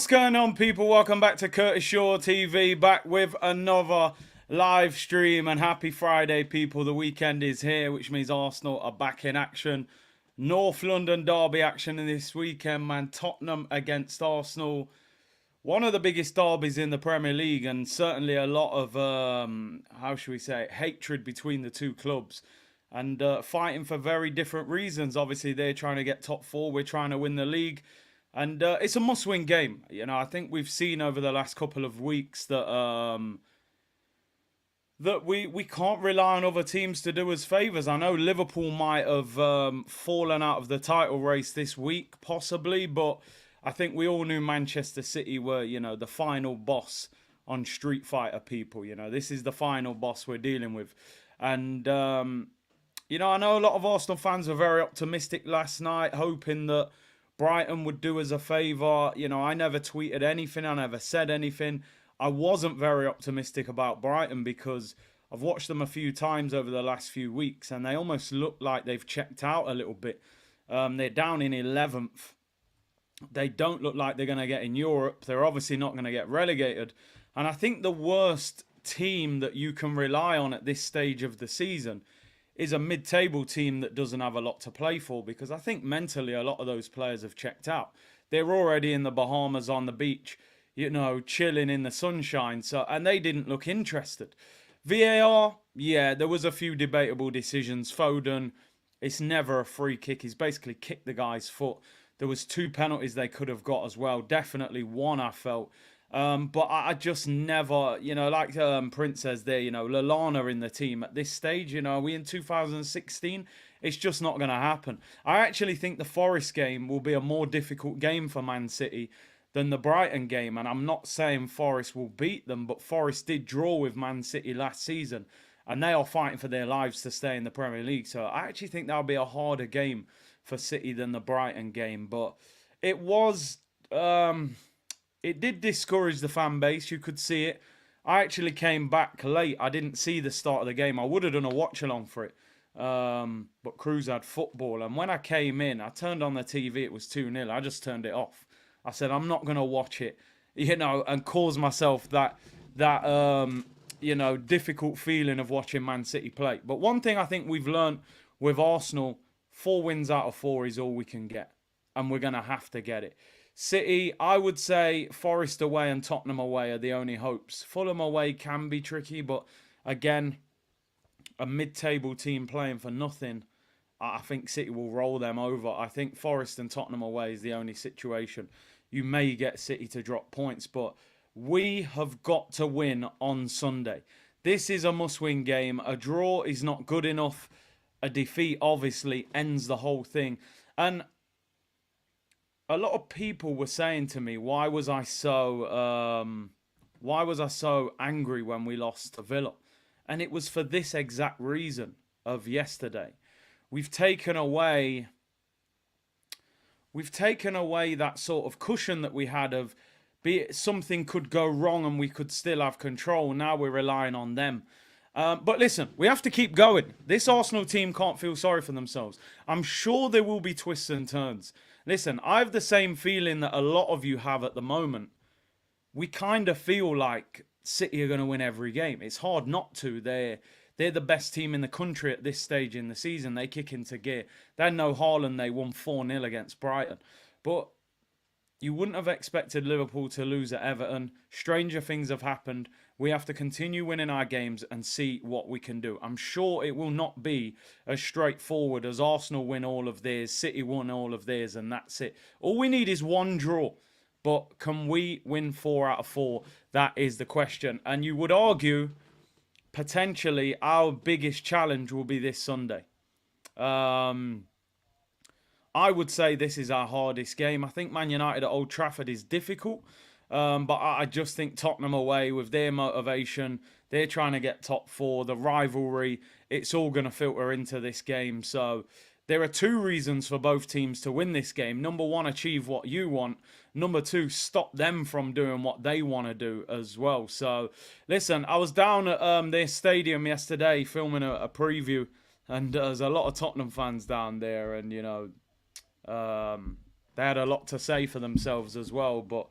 What's going on, people? Welcome back to Curtis Shaw TV, back with another live stream. And happy Friday, people. The weekend is here, which means Arsenal are back in action. North London derby action in this weekend, man. Tottenham against Arsenal. One of the biggest derbies in the Premier League, and certainly a lot of, how should we say, hatred between the two clubs. And fighting for very different reasons. Obviously, they're trying to get top four. We're trying to win the league. And it's a must-win game. You know, I think we've seen over the last couple of weeks that that we can't rely on other teams to do us favours. I know Liverpool might have fallen out of the title race this week, possibly, but I think we all knew Manchester City were, you know, the final boss on Street Fighter, people. You know, this is the final boss we're dealing with. And, you know, I know a lot of Arsenal fans were very optimistic last night, hoping that Brighton would do us a favour. You know, I never tweeted anything. I never said anything. I wasn't very optimistic about Brighton because I've watched them a few times over the last few weeks and they almost look like they've checked out a little bit. They're down in 11th. They don't look like they're going to get in Europe. They're obviously not going to get relegated. And I think the worst team that you can rely on at this stage of the season is a mid-table team that doesn't have a lot to play for, because I think mentally a lot of those players have checked out. They're already in the Bahamas on the beach, you know, chilling in the sunshine, and they didn't look interested. VAR, yeah, there was a few debatable decisions. Foden, it's never a free kick. He's basically kicked the guy's foot. There was 2 penalties they could have got as well. Definitely one, I felt. But I just never, you know, like Prince says there, you know, Lallana in the team at this stage, you know, are we in 2016? It's just not going to happen. I actually think the Forest game will be a more difficult game for Man City than the Brighton game. And I'm not saying Forest will beat them, but Forest did draw with Man City last season. And they are fighting for their lives to stay in the Premier League. So I actually think that'll be a harder game for City than the Brighton game. But it was... it did discourage the fan base. You could see it. I actually came back late. I didn't see the start of the game. I would have done a watch-along for it. But Cruz had football. And when I came in, I turned on the TV. It was 2-0. I just turned it off. I said, I'm not going to watch it, you know, and cause myself that you know, difficult feeling of watching Man City play. But one thing I think we've learned with Arsenal, 4 wins out of 4 is all we can get. And we're going to have to get it. City, I would say Forest away and Tottenham away are the only hopes. Fulham away can be tricky, but again, a mid-table team playing for nothing, I think City will roll them over. I think Forest and Tottenham away is the only situation. You may get City to drop points, but we have got to win on Sunday. This is a must-win game. A draw is not good enough. A defeat obviously ends the whole thing. And a lot of people were saying to me, why was I so angry when we lost to Villa? And it was for this exact reason of yesterday. We've taken away that sort of cushion that we had of, be it something could go wrong and we could still have control. Now we're relying on them. But listen, we have to keep going. This Arsenal team can't feel sorry for themselves. I'm sure there will be twists and turns. Listen, I have the same feeling that a lot of you have at the moment. We kind of feel like City are going to win every game. It's hard not to. They're the best team in the country at this stage in the season. They kick into gear. They had no Haaland. They won 4-0 against Brighton. But you wouldn't have expected Liverpool to lose at Everton. Stranger things have happened. We have to continue winning our games and see what we can do. I'm sure it will not be as straightforward as Arsenal win all of theirs, City won all of theirs, and that's it. All we need is one draw. But can we win 4 out of 4? That is the question. And you would argue, potentially, our biggest challenge will be this Sunday. I would say this is our hardest game. I think Man United at Old Trafford is difficult. But I just think Tottenham away with their motivation, they're trying to get top 4, the rivalry, it's all going to filter into this game. So there are 2 reasons for both teams to win this game. Number 1, achieve what you want. Number 2, stop them from doing what they want to do as well. So listen, I was down at their stadium yesterday filming a preview, and there's a lot of Tottenham fans down there, and you know, they had a lot to say for themselves as well. But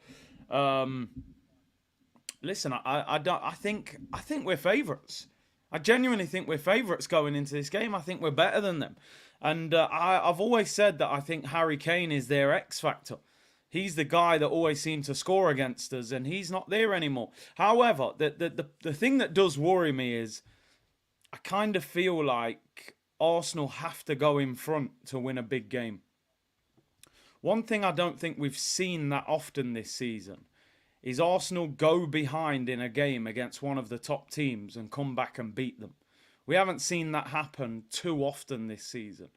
Listen, I don't. I think we're favourites. I genuinely think we're favourites going into this game. I think we're better than them, and I've always said that I think Harry Kane is their X factor. He's the guy that always seemed to score against us, and he's not there anymore. However, the thing that does worry me is I kind of feel like Arsenal have to go in front to win a big game. One thing I don't think we've seen that often this season is Arsenal go behind in a game against one of the top teams and come back and beat them. We haven't seen that happen too often this season.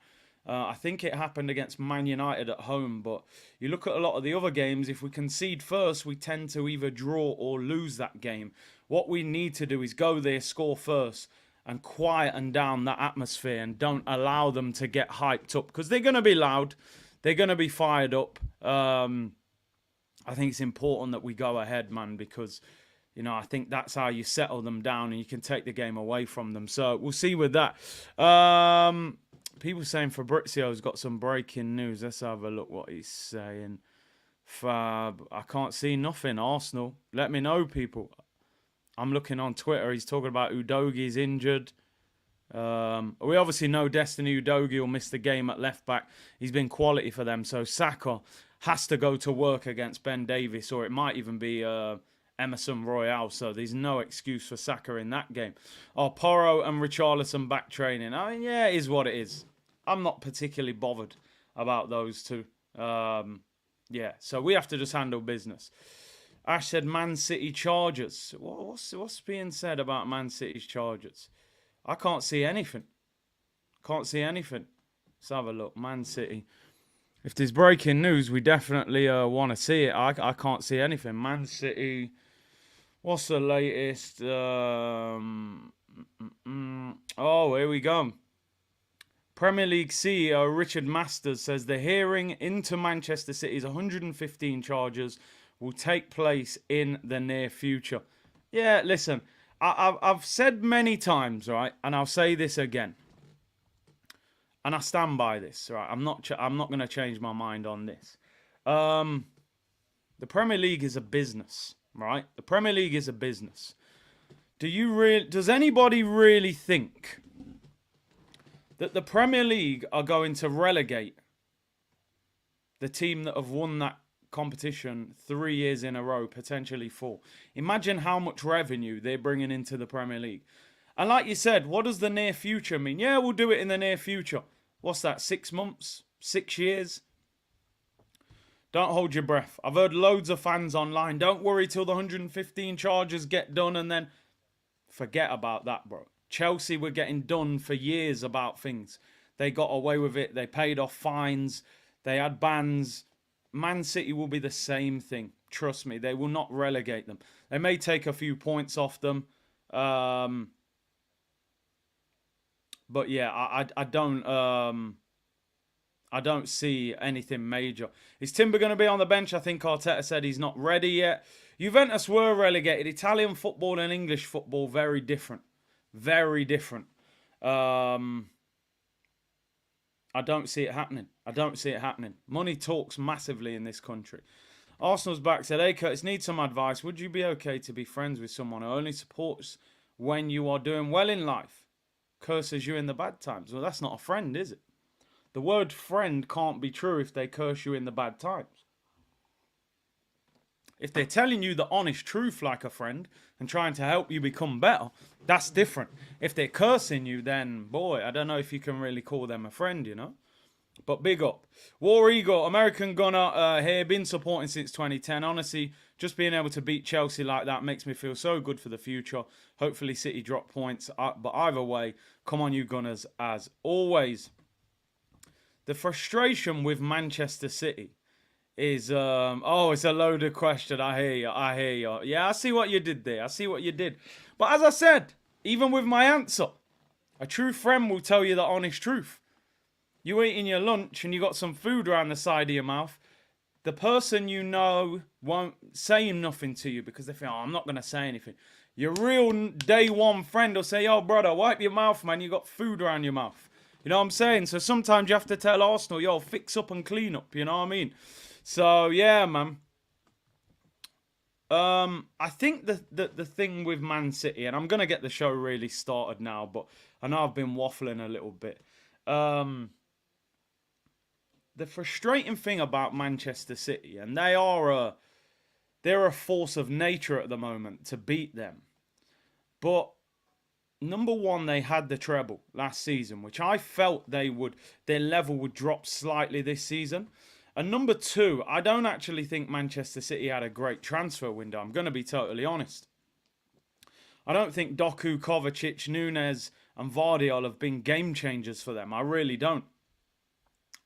I think it happened against Man United at home, but you look at a lot of the other games, if we concede first, we tend to either draw or lose that game. What we need to do is go there, score first, and quieten down that atmosphere and don't allow them to get hyped up, because they're going to be loud. They're going to be fired up. I think it's important that we go ahead, man, because, I think that's how you settle them down and you can take the game away from them. So we'll see with that. People saying Fabrizio's got some breaking news. Let's have a look what he's saying. Fab, I can't see nothing. Arsenal, let me know, people. I'm looking on Twitter. He's talking about Udogi's injured. We obviously know Destiny Udogie will miss the game at left back. He's been quality for them. So Saka has to go to work against Ben Davies, or it might even be Emerson Royale. So there's no excuse for Saka in that game. Porro and Richarlison back training. I mean, yeah, it is what it is. I'm not particularly bothered about those two. Yeah, so we have to just handle business. Ash said Man City Chargers. What's being said about Man City's Chargers? I can't see anything. Let's have a look. Man City. If there's breaking news, we definitely want to see it. I can't see anything. Man City. What's the latest? Oh, here we go. Premier League CEO Richard Masters says the hearing into Manchester City's 115 charges will take place in the near future. Yeah, listen, I've said many times, right, and I'll say this again, and I stand by this, right. I'm not going to change my mind on this. The Premier League is a business, right? The Premier League is a business. Does anybody really think that the Premier League are going to relegate the team that have won that competition 3 years in a row, potentially 4? Imagine how much revenue they're bringing into the Premier League. And like you said, what does the near future mean? Yeah, we'll do it in the near future. What's that, 6 months? 6 years? Don't hold your breath. I've heard loads of fans online, don't worry till the 115 charges get done and then forget about that, bro. Chelsea were getting done for years about things. They got away with it. They paid off fines. They had bans. Man City will be the same thing. Trust me, they will not relegate them. They may take a few points off them. But yeah, I don't see anything major. Is Timber going to be on the bench? I think Arteta said he's not ready yet. Juventus were relegated. Italian football and English football, very different. Very different. I don't see it happening. Money talks massively in this country. Arsenal's back said, hey Curtis, need some advice. Would you be okay to be friends with someone who only supports when you are doing well in life, curses you in the bad times? Well, that's not a friend, is it? The word friend can't be true if they curse you in the bad times. If they're telling you the honest truth like a friend and trying to help you become better, that's different. If they're cursing you, then, boy, I don't know if you can really call them a friend, But big up. War Eagle, American Gunner here, been supporting since 2010. Honestly, just being able to beat Chelsea like that makes me feel so good for the future. Hopefully City drop points. But either way, come on you Gunners as always. The frustration with Manchester City is, it's a loaded question. I hear you. Yeah, I see what you did there. But as I said, even with my answer, a true friend will tell you the honest truth. You eating your lunch and you got some food around the side of your mouth. The person you know won't say nothing to you because they think, I'm not going to say anything. Your real day one friend will say, yo, brother, wipe your mouth, man. You got food around your mouth. You know what I'm saying? So sometimes you have to tell Arsenal, yo, fix up and clean up. You know what I mean? So, yeah, man. I think the thing with Man City, and I'm gonna get the show really started now, but I know I've been waffling a little bit. Um, the frustrating thing about Manchester City, and they're a force of nature at the moment to beat them. But number one, they had the treble last season, which I felt their level would drop slightly this season. And number two, I don't actually think Manchester City had a great transfer window. I'm going to be totally honest. I don't think Doku, Kovacic, Nunes, and Vardiol have been game changers for them. I really don't.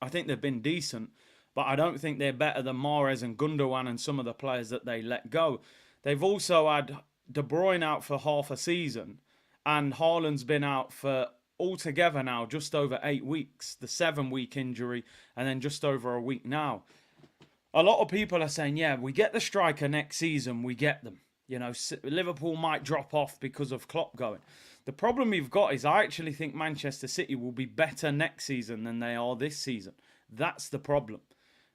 I think they've been decent, but I don't think they're better than Mahrez and Gundogan and some of the players that they let go. They've also had De Bruyne out for half a season, and Haaland's been out for altogether now just over 8 weeks. The 7-week injury, and then just over a week now. A lot of people are saying, yeah, we get the striker next season, we get them. You know, Liverpool might drop off because of Klopp going. The problem we've got is I actually think Manchester City will be better next season than they are this season. That's the problem.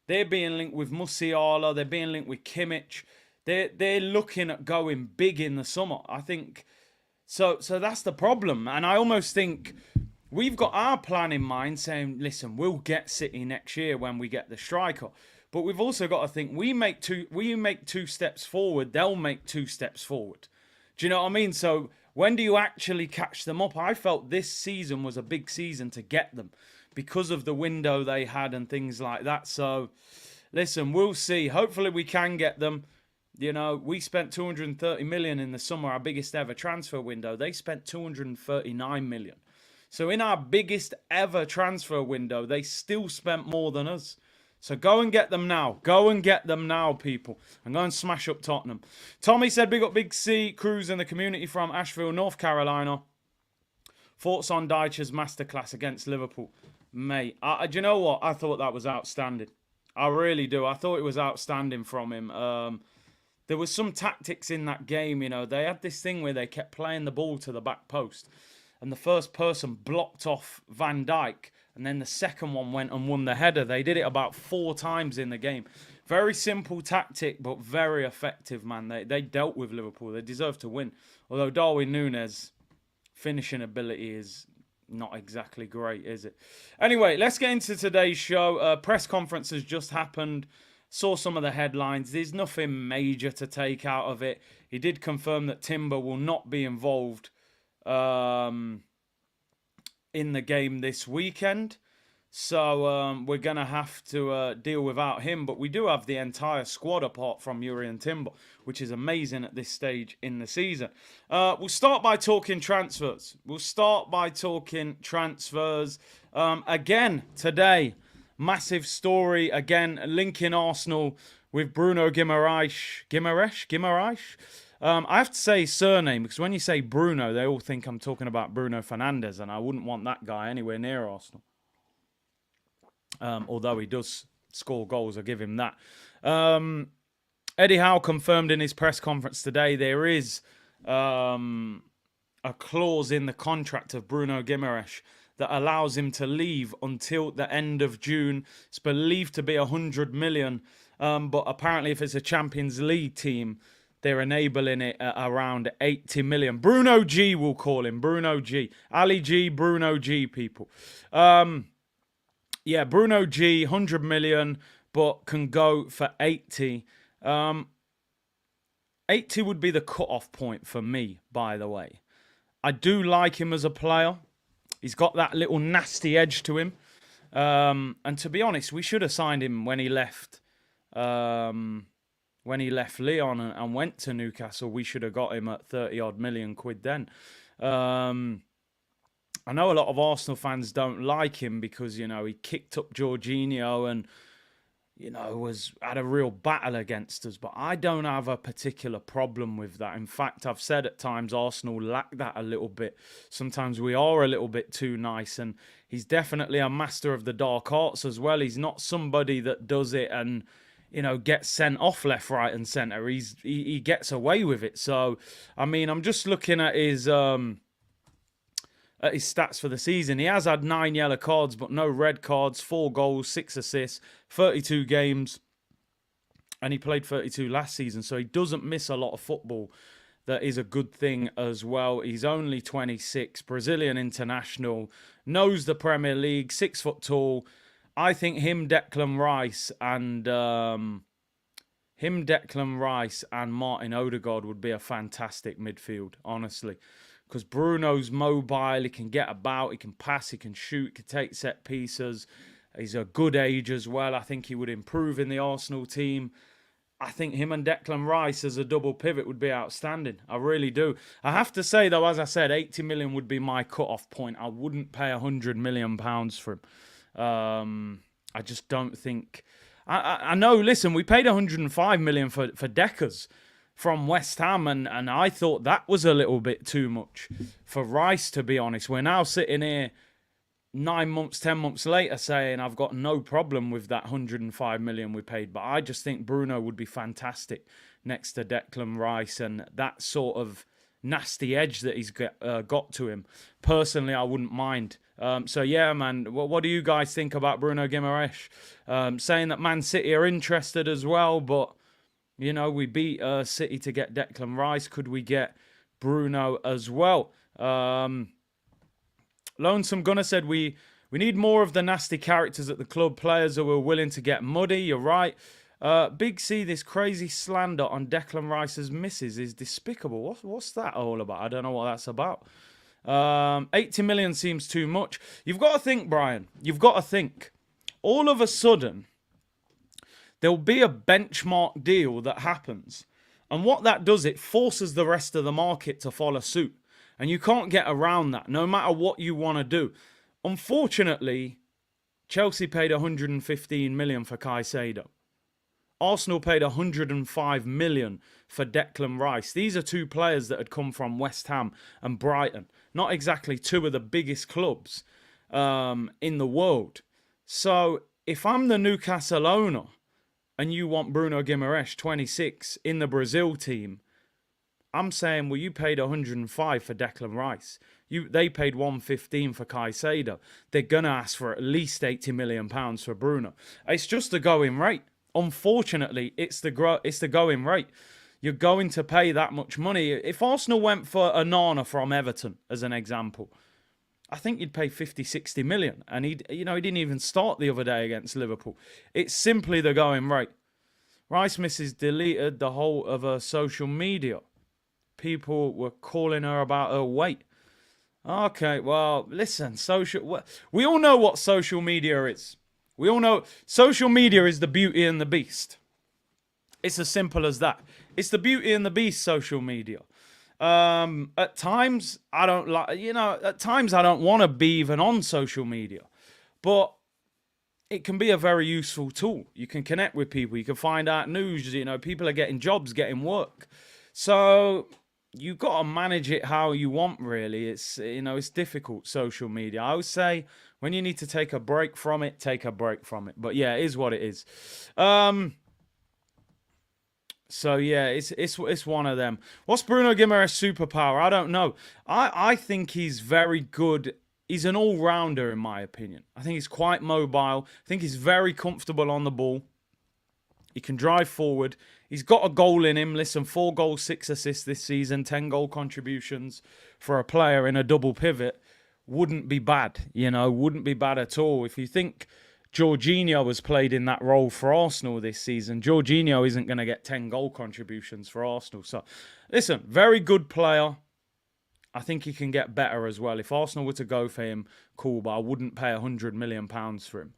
They're being linked with Musiala. They're being linked with Kimmich. They're looking at going big in the summer. I think so that's the problem. And I almost think we've got our plan in mind saying, listen, we'll get City next year when we get the striker. But we've also got to think we make two steps forward, they'll make 2 steps forward. Do you know what I mean? So when do you actually catch them up? I felt this season was a big season to get them because of the window they had and things like that. So, listen, we'll see. Hopefully we can get them. You know, we spent 230 million in the summer, our biggest ever transfer window. They spent 239 million. So in our biggest ever transfer window, they still spent more than us. So go and get them now. Go and get them now, people. And go and smash up Tottenham. Tommy said, big up Big C, Cruz in the community from Asheville, North Carolina. Thoughts on Dyche's masterclass against Liverpool? Mate, do you know what? I thought that was outstanding. I really do. I thought it was outstanding from him. There was some tactics in that game, you know. They had this thing where they kept playing the ball to the back post. And the first person blocked off Van Dijk. And then the second one went and won the header. They did it about 4 times in the game. Very simple tactic, but very effective, man. They dealt with Liverpool. They deserve to win. Although Darwin Núñez finishing ability is not exactly great, is it? Anyway, let's get into today's show. Press conference has just happened. Saw some of the headlines. There's nothing major to take out of it. He did confirm that Timber will not be involved in the game this weekend. So we're going to have to deal without him. But we do have the entire squad apart from Yuri and Timber, which is amazing at this stage in the season. We'll start by talking transfers. Again, today, massive story. Again, linking Arsenal with Bruno Guimaraes. I have to say surname because when you say Bruno, they all think I'm talking about Bruno Fernandes, and I wouldn't want that guy anywhere near Arsenal. Although he does score goals, I'll give him that. Eddie Howe confirmed in his press conference today there is a clause in the contract of Bruno Guimaraes that allows him to leave until the end of June. It's believed to be 100 million, but apparently if it's a Champions League team, they're enabling it at around 80 million. Bruno G, we'll call him. Bruno G. Ali G, Bruno G, people. Yeah, Bruno G, 100 million, but can go for 80. 80 would be the cut-off point for me, by the way. I do like him as a player. He's got that little nasty edge to him. And to be honest, we should have signed him when he left Lyon and went to Newcastle. We should have got him at 30-odd million quid then. I know a lot of Arsenal fans don't like him because, you know, he kicked up Jorginho and, you know, had a real battle against us. But I don't have a particular problem with that. In fact, I've said at times Arsenal lack that a little bit. Sometimes we are a little bit too nice. And he's definitely a master of the dark arts as well. He's not somebody that does it and, you know, gets sent off left, right and centre. He gets away with it. So, I mean, I'm just looking at his stats for the season. He has had 9 yellow cards, but no red cards, 4 goals, 6 assists, 32 games. and he played 32 last season, so he doesn't miss a lot of football. That is a good thing as well. He's only 26, Brazilian international, knows the Premier League, 6 foot tall. I think Declan Rice, and Martin Odegaard would be a fantastic midfield, honestly. Because Bruno's mobile, he can get about, he can pass, he can shoot, he can take set pieces. He's a good age as well. I think he would improve in the Arsenal team. I think him and Declan Rice as a double pivot would be outstanding. I really do. I have to say, though, as I said, 80 million would be my cut-off point. I wouldn't pay £100 million for him. I just don't think... I know, listen, we paid 105 million for Deckers from West Ham, and I thought that was a little bit too much for Rice, to be honest. We're now sitting here 9 months, 10 months later saying I've got no problem with that 105 million we paid, but I just think Bruno would be fantastic next to Declan Rice, and that sort of nasty edge that he's got to him. Personally, I wouldn't mind. So yeah, man, what do you guys think about Bruno Guimaraes? Saying that Man City are interested as well, but you know, we beat City to get Declan Rice. Could we get Bruno as well? Lonesome Gunner said we need more of the nasty characters at the club, players who are willing to get muddy. You're right. Big C, this crazy slander on Declan Rice's misses is despicable. What's that all about? I don't know what that's about. 80 million seems too much. You've got to think, Brian. You've got to think. All of a sudden, there'll be a benchmark deal that happens. And what that does, it forces the rest of the market to follow suit. And you can't get around that, no matter what you want to do. Unfortunately, Chelsea paid 115 million for Caicedo. Arsenal paid 105 million for Declan Rice. These are two players that had come from West Ham and Brighton. Not exactly two of the biggest clubs in the world. So if I'm the Newcastle owner and you want Bruno Guimaraes, 26, in the Brazil team, I'm saying, well, you paid 105 for Declan Rice. They paid 115 for Caicedo. They're going to ask for at least £80 million for Bruno. It's just the going rate. Unfortunately, it's the going rate. You're going to pay that much money. If Arsenal went for Onana from Everton, as an example, I think you'd pay 50, 60 million. And he didn't even start the other day against Liverpool. It's simply the going rate. Rice Misses deleted the whole of her social media. People were calling her about her weight. Okay, well, listen, we all know what social media is. We all know social media is the Beauty and the Beast. It's as simple as that. It's the Beauty and the Beast, social media. At times, I don't want to be even on social media. But it can be a very useful tool. You can connect with people. You can find out news. People are getting jobs, getting work. So you've got to manage it how you want, really. It's difficult, social media. I would say when you need to take a break from it, take a break from it. But yeah, it is what it is. So yeah, it's one of them. What's Bruno Guimaraes' superpower? I don't know. I think he's very good. He's an all-rounder, in my opinion. I think he's quite mobile. I think he's very comfortable on the ball. He can drive forward. He's got a goal in him. Listen, 4 goals, 6 assists this season, 10 goal contributions for a player in a double pivot. Wouldn't be bad, wouldn't be bad at all. If you think Jorginho has played in that role for Arsenal this season, Jorginho isn't going to get 10 goal contributions for Arsenal. So, listen, very good player. I think he can get better as well. If Arsenal were to go for him, cool, but I wouldn't pay £100 million for him.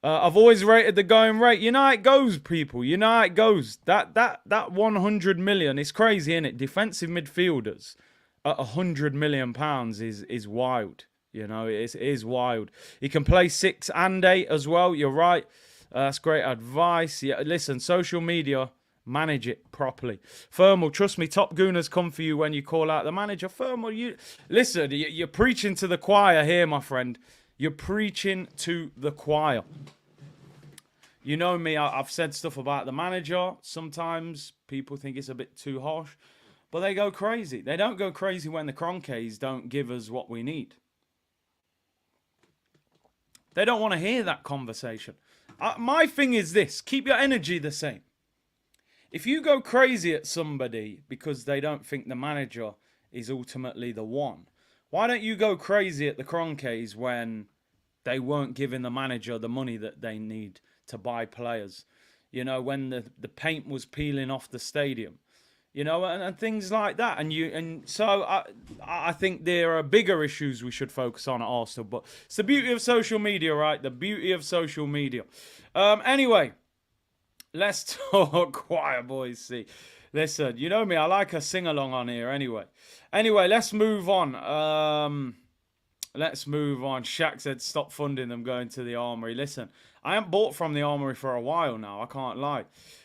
I've always rated the going rate. You know how it goes, people. You know how it goes. That 100 million is crazy, isn't it? Defensive midfielders at £100 million is wild. It is wild. He can play 6 and 8 as well. You're right. That's great advice. Yeah, listen, social media, manage it properly. Thermal, trust me, Top Gooners come for you when you call out the manager. Thermal, listen, you're preaching to the choir here, my friend. You're preaching to the choir. You know me, I've said stuff about the manager. Sometimes people think it's a bit too harsh, but they go crazy. They don't go crazy when the Cronkies don't give us what we need. They don't want to hear that conversation. My thing is this. Keep your energy the same. If you go crazy at somebody because they don't think the manager is ultimately the one, why don't you go crazy at the Kroenkes when they weren't giving the manager the money that they need to buy players? You know, when the paint was peeling off the stadium, you know, and things like that. And so I think there are bigger issues we should focus on at Arsenal. But it's the beauty of social media, right? The beauty of social media. Anyway, let's talk choir, boys. See, listen, you know me, I like a sing-along on here anyway. Anyway, let's move on. Let's move on. Shaq said, stop funding them going to the Armoury. Listen, I haven't bought from the Armoury for a while now. I can't lie.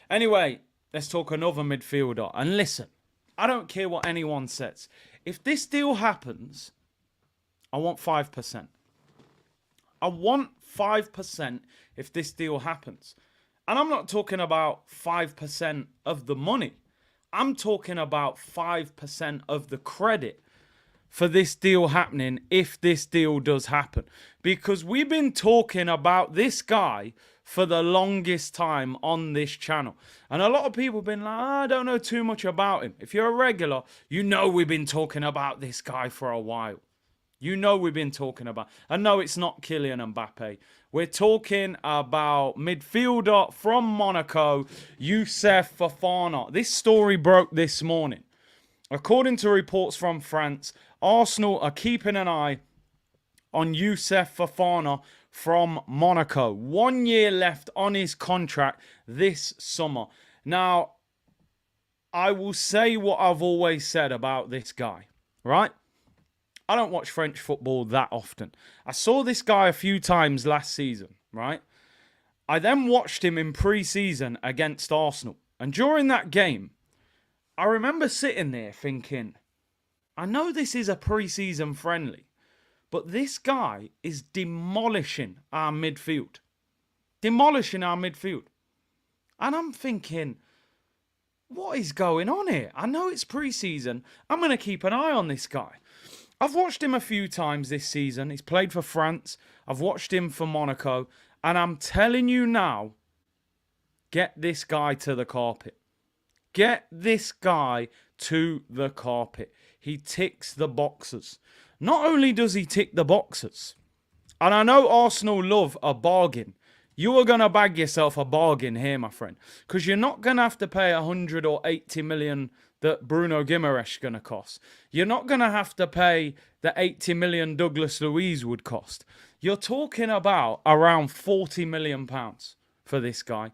Anyway, let's talk another midfielder. And listen, I don't care what anyone says. If this deal happens, I want 5%. I want 5% if this deal happens. And I'm not talking about 5% of the money. I'm talking about 5% of the credit for this deal happening if this deal does happen. Because we've been talking about this guy for the longest time on this channel. And a lot of people have been like, I don't know too much about him. If you're a regular, you know we've been talking about this guy for a while. You know we've been talking about. And no, it's not Kylian Mbappe. We're talking about midfielder from Monaco, Youssouf Fofana. This story broke this morning. According to reports from France, Arsenal are keeping an eye on Youssouf Fofana from Monaco. 1 year left on his contract this summer. Now, I will say what I've always said about this guy, right? I don't watch French football that often. I saw this guy a few times last season, right? I then watched him in pre-season against Arsenal. And during that game, I remember sitting there thinking, I know this is a pre-season friendly, but this guy is demolishing our midfield. Demolishing our midfield. And I'm thinking, what is going on here? I know it's pre-season. I'm going to keep an eye on this guy. I've watched him a few times this season. He's played for France. I've watched him for Monaco. And I'm telling you now, get this guy to the carpet. Get this guy to the carpet. He ticks the boxes. Not only does he tick the boxes, and I know Arsenal love a bargain. You are going to bag yourself a bargain here, my friend. Because you're not going to have to pay 100 or 80 million that Bruno Guimaraes is going to cost. You're not going to have to pay the 80 million Douglas Luiz would cost. You're talking about around 40 million pounds for this guy.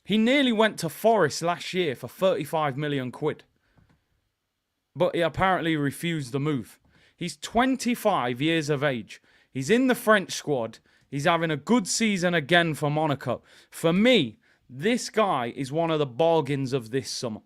He nearly went to Forest last year for 35 million quid. But he apparently refused the move. He's 25 years of age. He's in the French squad. He's having a good season again for Monaco. For me, this guy is one of the bargains of this summer.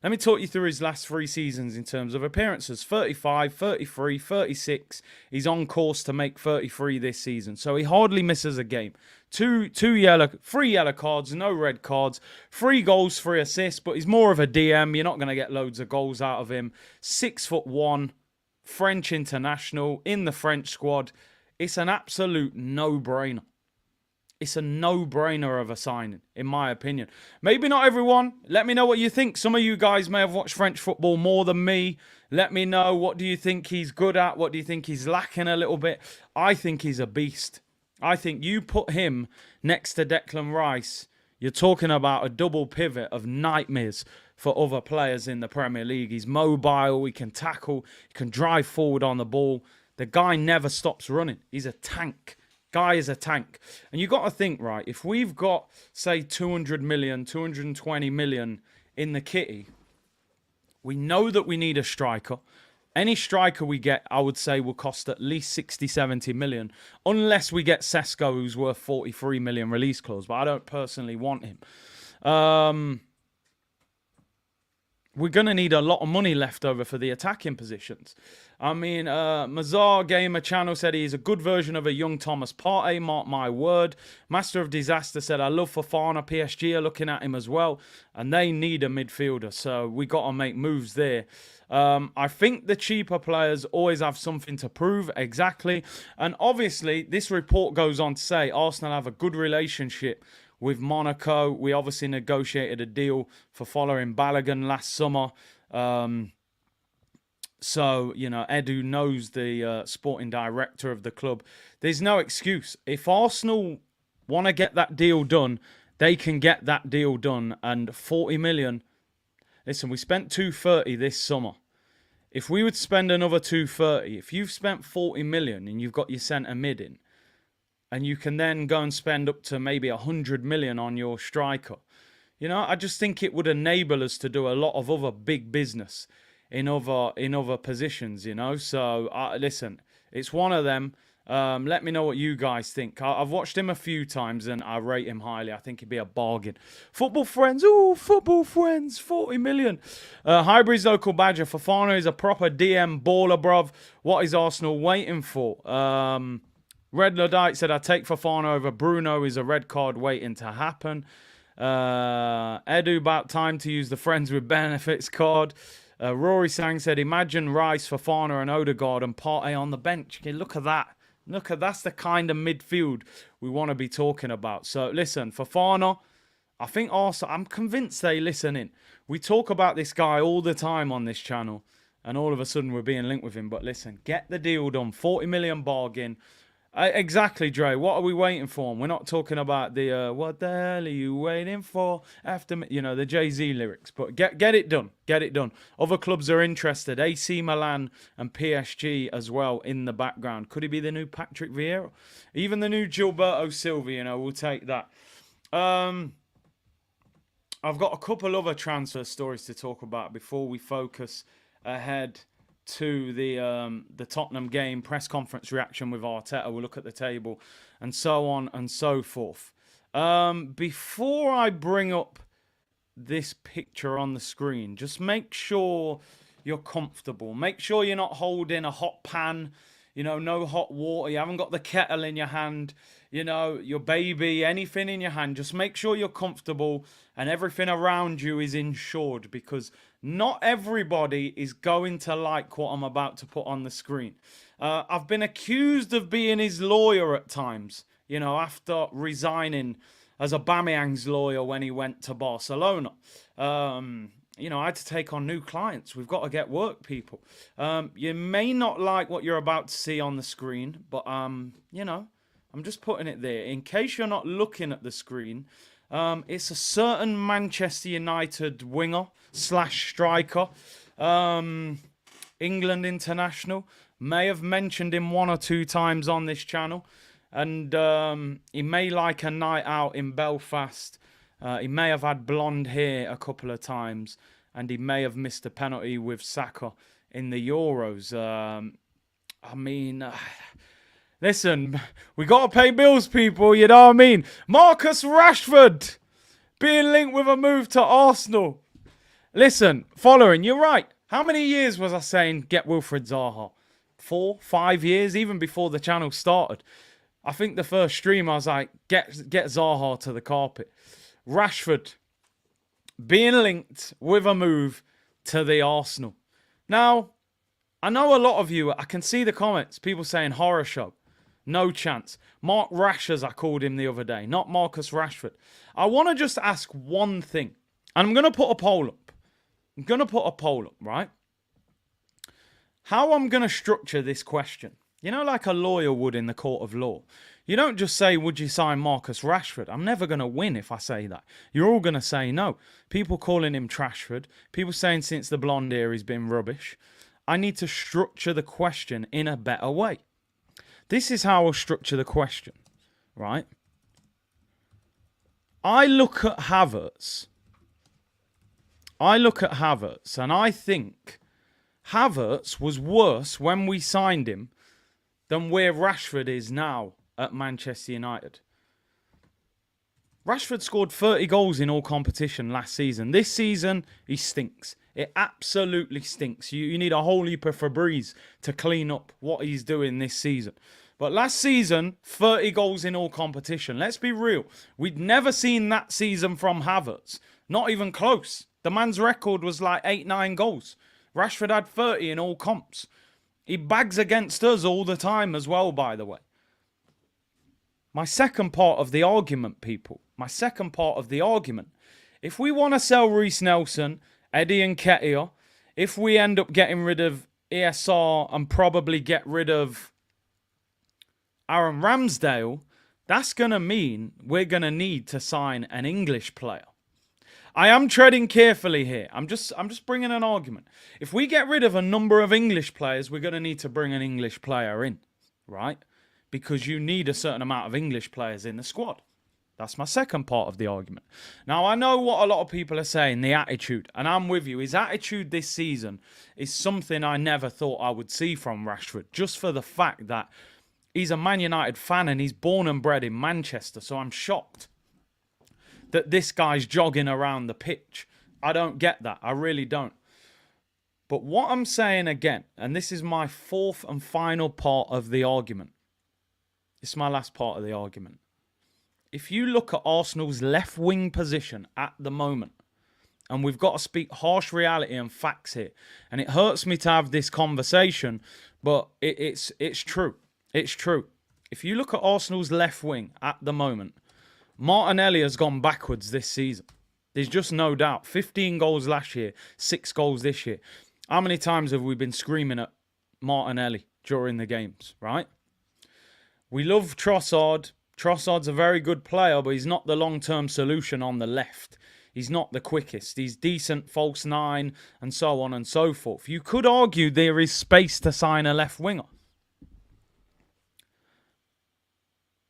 Let me talk you through his last 3 seasons in terms of appearances. 35, 33, 36. He's on course to make 33 this season. So he hardly misses a game. 3 yellow cards, no red cards. 3 goals, 3 assists. But he's more of a DM. You're not going to get loads of goals out of him. 6'1", French international, in the French squad. It's an absolute no-brainer. It's a no-brainer of a signing, in my opinion. Maybe not everyone. Let me know what you think. Some of you guys may have watched French football more than me. Let me know, what do you think he's good at? What do you think he's lacking a little bit? I think he's a beast. I think you put him next to Declan Rice, you're talking about a double pivot of nightmares for other players in the Premier League. He's mobile, he can tackle, he can drive forward on the ball. The guy never stops running. He's a tank. Guy is a tank. And you got to think, right, if we've got, say, 200 million, 220 million in the kitty, we know that we need a striker. Any striker we get, I would say, will cost at least 60, 70 million, unless we get Sesko, who's worth 43 million release clause, but I don't personally want him. We're going to need a lot of money left over for the attacking positions. I mean, Mazar Gamer Channel said he's a good version of a young Thomas Partey, mark my word. Master of Disaster said, I love Fofana. PSG are looking at him as well, and they need a midfielder, so we got to make moves there. I think the cheaper players always have something to prove, exactly. And obviously, this report goes on to say Arsenal have a good relationship with Monaco. We obviously negotiated a deal for following Balogun last summer. So, you know, Edu knows the sporting director of the club. There's no excuse. If Arsenal want to get that deal done, they can get that deal done. And 40 million, listen, we spent 230 this summer. If we would spend another 230, if you've spent 40 million and you've got your centre mid in, and you can then go and spend up to maybe 100 million on your striker, you know, I just think it would enable us to do a lot of other big business in other positions, you know. So listen, it's one of them. Let me know what you guys think. I've watched him a few times and I rate him highly. I think he'd be a bargain. Football Friends, ooh, Football Friends, 40 million. Highbury's local badger, Fofana is a proper DM baller, bruv. What is Arsenal waiting for? Red Luddite said, I take Fofana over Bruno, is a red card waiting to happen. Edu, about time to use the Friends with Benefits card. Rory Sang said, imagine Rice, Fofana and Odegaard and Partey on the bench. Okay, look at that. That's the kind of midfield we want to be talking about. So listen, Fofana, I think also, I'm convinced they listen in. We talk about this guy all the time on this channel and all of a sudden we're being linked with him. But listen, get the deal done. 40 million bargain. Exactly, Dre. What are we waiting for? We're not talking about the what the hell are you waiting for after, you know, the Jay-Z lyrics. But get it done. Get it done. Other clubs are interested. AC Milan and PSG as well in the background. Could he be the new Patrick Vieira? Even the new Gilberto Silva, you know, we'll take that. I've got a couple other transfer stories to talk about before we focus ahead to the Tottenham game, press conference reaction with Arteta. We'll look at the table and so on and so forth. Before I bring up this picture on the screen, just make sure you're comfortable. Make sure you're not holding a hot pan, you know, no hot water. You haven't got the kettle in your hand, you know, your baby, anything in your hand. Just make sure you're comfortable and everything around you is insured, because not everybody is going to like what I'm about to put on the screen. I've been accused of being his lawyer at times, you know, after resigning as Aubameyang's lawyer when he went to Barcelona. You know, I had to take on new clients. We've got to get work, people. You may not like what you're about to see on the screen, but, you know, I'm just putting it there. In case you're not looking at the screen, it's a certain Manchester United winger / striker, England international. May have mentioned him 1 or 2 times on this channel. And he may like a night out in Belfast. He may have had blonde hair a couple of times. And he may have missed a penalty with Saka in the Euros. I mean, listen, we got to pay bills, people. You know what I mean? Marcus Rashford being linked with a move to Arsenal. Listen, following, you're right. How many years was I saying get Wilfried Zaha? 4, 5 years, even before the channel started. I think the first stream I was like, get Zaha to the carpet. Rashford being linked with a move to the Arsenal. Now, I know a lot of you, I can see the comments, people saying horror show. No chance. Mark Rash, as I called him the other day, not Marcus Rashford. I want to just ask one thing, and I'm going to put a poll up. Right? How I'm going to structure this question. You know, like a lawyer would in the court of law. You don't just say, would you sign Marcus Rashford? I'm never going to win if I say that. You're all going to say no. People calling him Trashford. People saying since the blonde hair he's been rubbish. I need to structure the question in a better way. This is how I'll structure the question, right? I look at Havertz and I think Havertz was worse when we signed him than where Rashford is now at Manchester United. Rashford scored 30 goals in all competition last season. This season, he stinks. It absolutely stinks. You need a whole heap of Febreze to clean up what he's doing this season. But last season, 30 goals in all competition. Let's be real. We'd never seen that season from Havertz. Not even close. The man's record was like 8-9 goals. Rashford had 30 in all comps. He bags against us all the time as well, by the way. My second part of the argument, people, my second part of the argument. If we want to sell Reece Nelson, Eddie Nketiah, if we end up getting rid of ESR and probably get rid of Aaron Ramsdale, that's going to mean we're going to need to sign an English player. I am treading carefully here. I'm just bringing an argument. If we get rid of a number of English players, we're going to need to bring an English player in, right? Because you need a certain amount of English players in the squad. That's my second part of the argument. Now, I know what a lot of people are saying, the attitude, and I'm with you. His attitude this season is something I never thought I would see from Rashford, just for the fact that he's a Man United fan and he's born and bred in Manchester, so I'm shocked that this guy's jogging around the pitch. I don't get that. I really don't. But what I'm saying again, and this is my fourth and final part of the argument. It's my last part of the argument. If you look at Arsenal's left wing position at the moment, and we've got to speak harsh reality and facts here, and it hurts me to have this conversation, but it's true. It's true. If you look at Arsenal's left wing at the moment, Martinelli has gone backwards this season. There's just no doubt. 15 goals last year, 6 goals this year. How many times have we been screaming at Martinelli during the games, right? We love Trossard. Trossard's a very good player, but he's not the long-term solution on the left. He's not the quickest. He's decent, false nine, and so on and so forth. You could argue there is space to sign a left winger.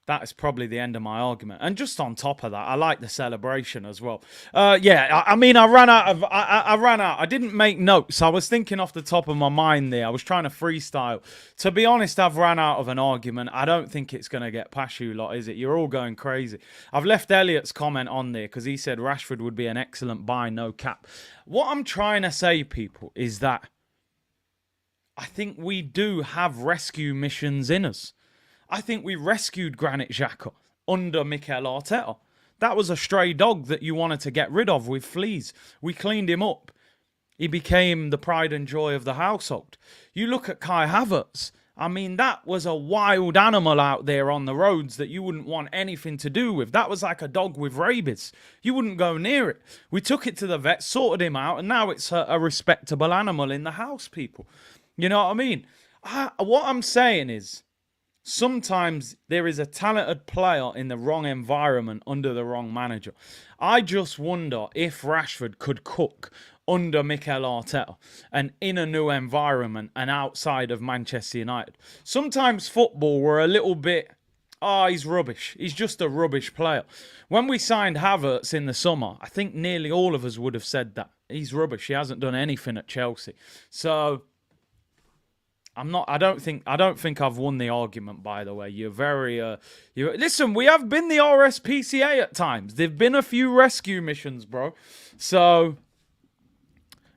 That is probably the end of my argument. And just on top of that, I like the celebration as well. I ran out. I didn't make notes. I was thinking off the top of my mind there. I was trying to freestyle. To be honest, I've ran out of an argument. I don't think it's going to get past you lot, is it? You're all going crazy. I've left Elliot's comment on there because he said Rashford would be an excellent buy, no cap. What I'm trying to say, people, is that I think we do have rescue missions in us. I think we rescued Granit Xhaka under Mikel Arteta. That was a stray dog that you wanted to get rid of with fleas. We cleaned him up. He became the pride and joy of the household. You look at Kai Havertz. I mean, that was a wild animal out there on the roads that you wouldn't want anything to do with. That was like a dog with rabies. You wouldn't go near it. We took it to the vet, sorted him out, and now it's a respectable animal in the house, people. You know what I mean? What I'm saying is, sometimes there is a talented player in the wrong environment under the wrong manager. I just wonder if Rashford could cook under Mikel Arteta and in a new environment and outside of Manchester United. Sometimes football, we're a little bit, he's rubbish. He's just a rubbish player. When we signed Havertz in the summer, I think nearly all of us would have said that. He's rubbish. He hasn't done anything at Chelsea. So I don't think I've won the argument, by the way. You're very listen, we have been the RSPCA at times. There've been a few rescue missions, bro. So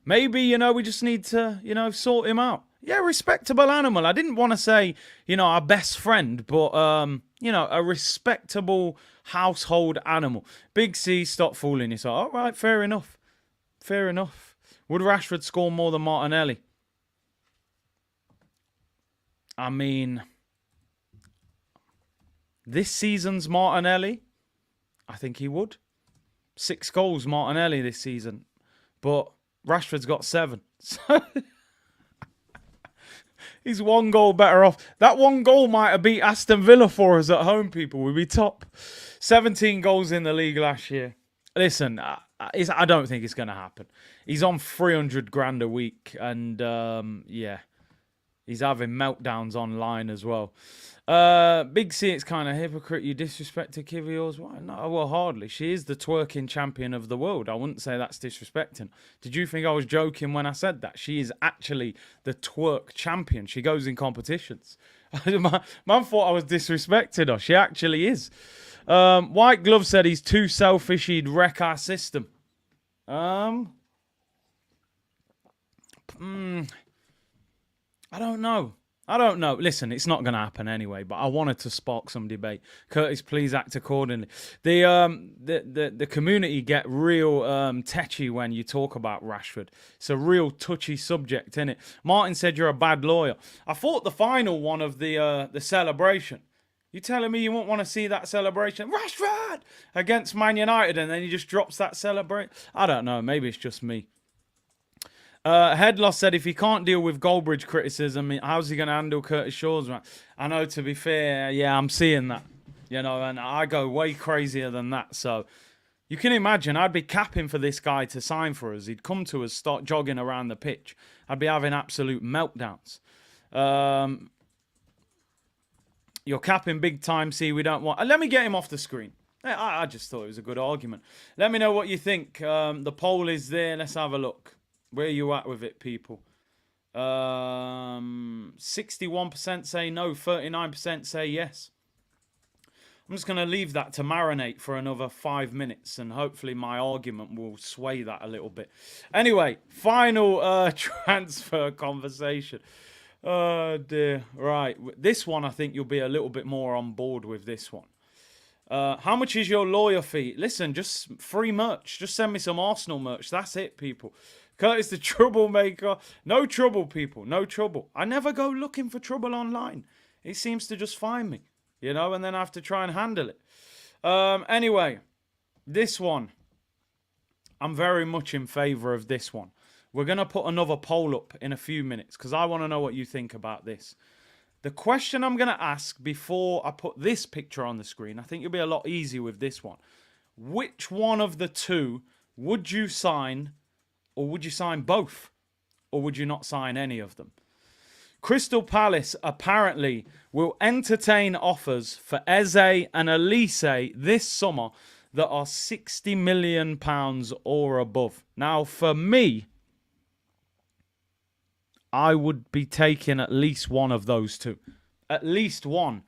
maybe, we just need to, sort him out. Yeah, respectable animal. I didn't want to say, our best friend, but a respectable household animal. Big C, stop fooling yourself. All right, fair enough. Fair enough. Would Rashford score more than Martinelli? I mean, this season's Martinelli, I think he would. 6 goals, Martinelli, this season. But Rashford's got 7. So he's 1 goal better off. That 1 goal might have beat Aston Villa for us at home, people. We'd be top. 17 goals in the league last year. Listen, I don't think it's going to happen. He's on 300 grand a week. And, he's having meltdowns online as well. Big C, it's kind of hypocrite. You disrespected Kivior's wife? No, well, hardly. She is the twerking champion of the world. I wouldn't say that's disrespecting. Did you think I was joking when I said that? She is actually the twerk champion. She goes in competitions. Man thought I was disrespecting her. She actually is. White Glove said he's too selfish. He'd wreck our system. I don't know. Listen, it's not going to happen anyway, but I wanted to spark some debate. Curtis, please act accordingly. The community get real tetchy when you talk about Rashford. It's a real touchy subject, innit? Martin said you're a bad lawyer. I thought the final one of the celebration You telling me you won't want to see that celebration? Rashford! Against Man United, and then he just drops that celebration? I don't know. Maybe it's just me. Headloss said if he can't deal with Goldbridge criticism, how's he going to handle Curtis Shaw's? I know, to be fair, yeah, I'm seeing that. You know, and I go way crazier than that. So you can imagine I'd be capping for this guy to sign for us. He'd come to us, start jogging around the pitch. I'd be having absolute meltdowns. You're capping big time. See, we don't want... let me get him off the screen. I just thought it was a good argument. Let me know what you think. The poll is there. Let's have a look. Where are you at with it, people? 61% say no. 39% say yes. I'm just going to leave that to marinate for another 5 minutes, and hopefully my argument will sway that a little bit. Anyway, final transfer conversation. Oh, dear. Right. This one, I think you'll be a little bit more on board with this one. How much is your lawyer fee? Listen, just free merch. Just send me some Arsenal merch. That's it, people. Curtis the troublemaker. No trouble, people. No trouble. I never go looking for trouble online. It seems to just find me, you know, and then I have to try and handle it. Anyway, this one. I'm very much in favour of this one. We're going to put another poll up in a few minutes because I want to know what you think about this. The question I'm going to ask before I put this picture on the screen, I think you'll be a lot easier with this one. Which one of the two would you sign, or would you sign both? Or would you not sign any of them? Crystal Palace apparently will entertain offers for Eze and Olise this summer that are £60 million or above. Now, for me, I would be taking at least one of those two. At least one.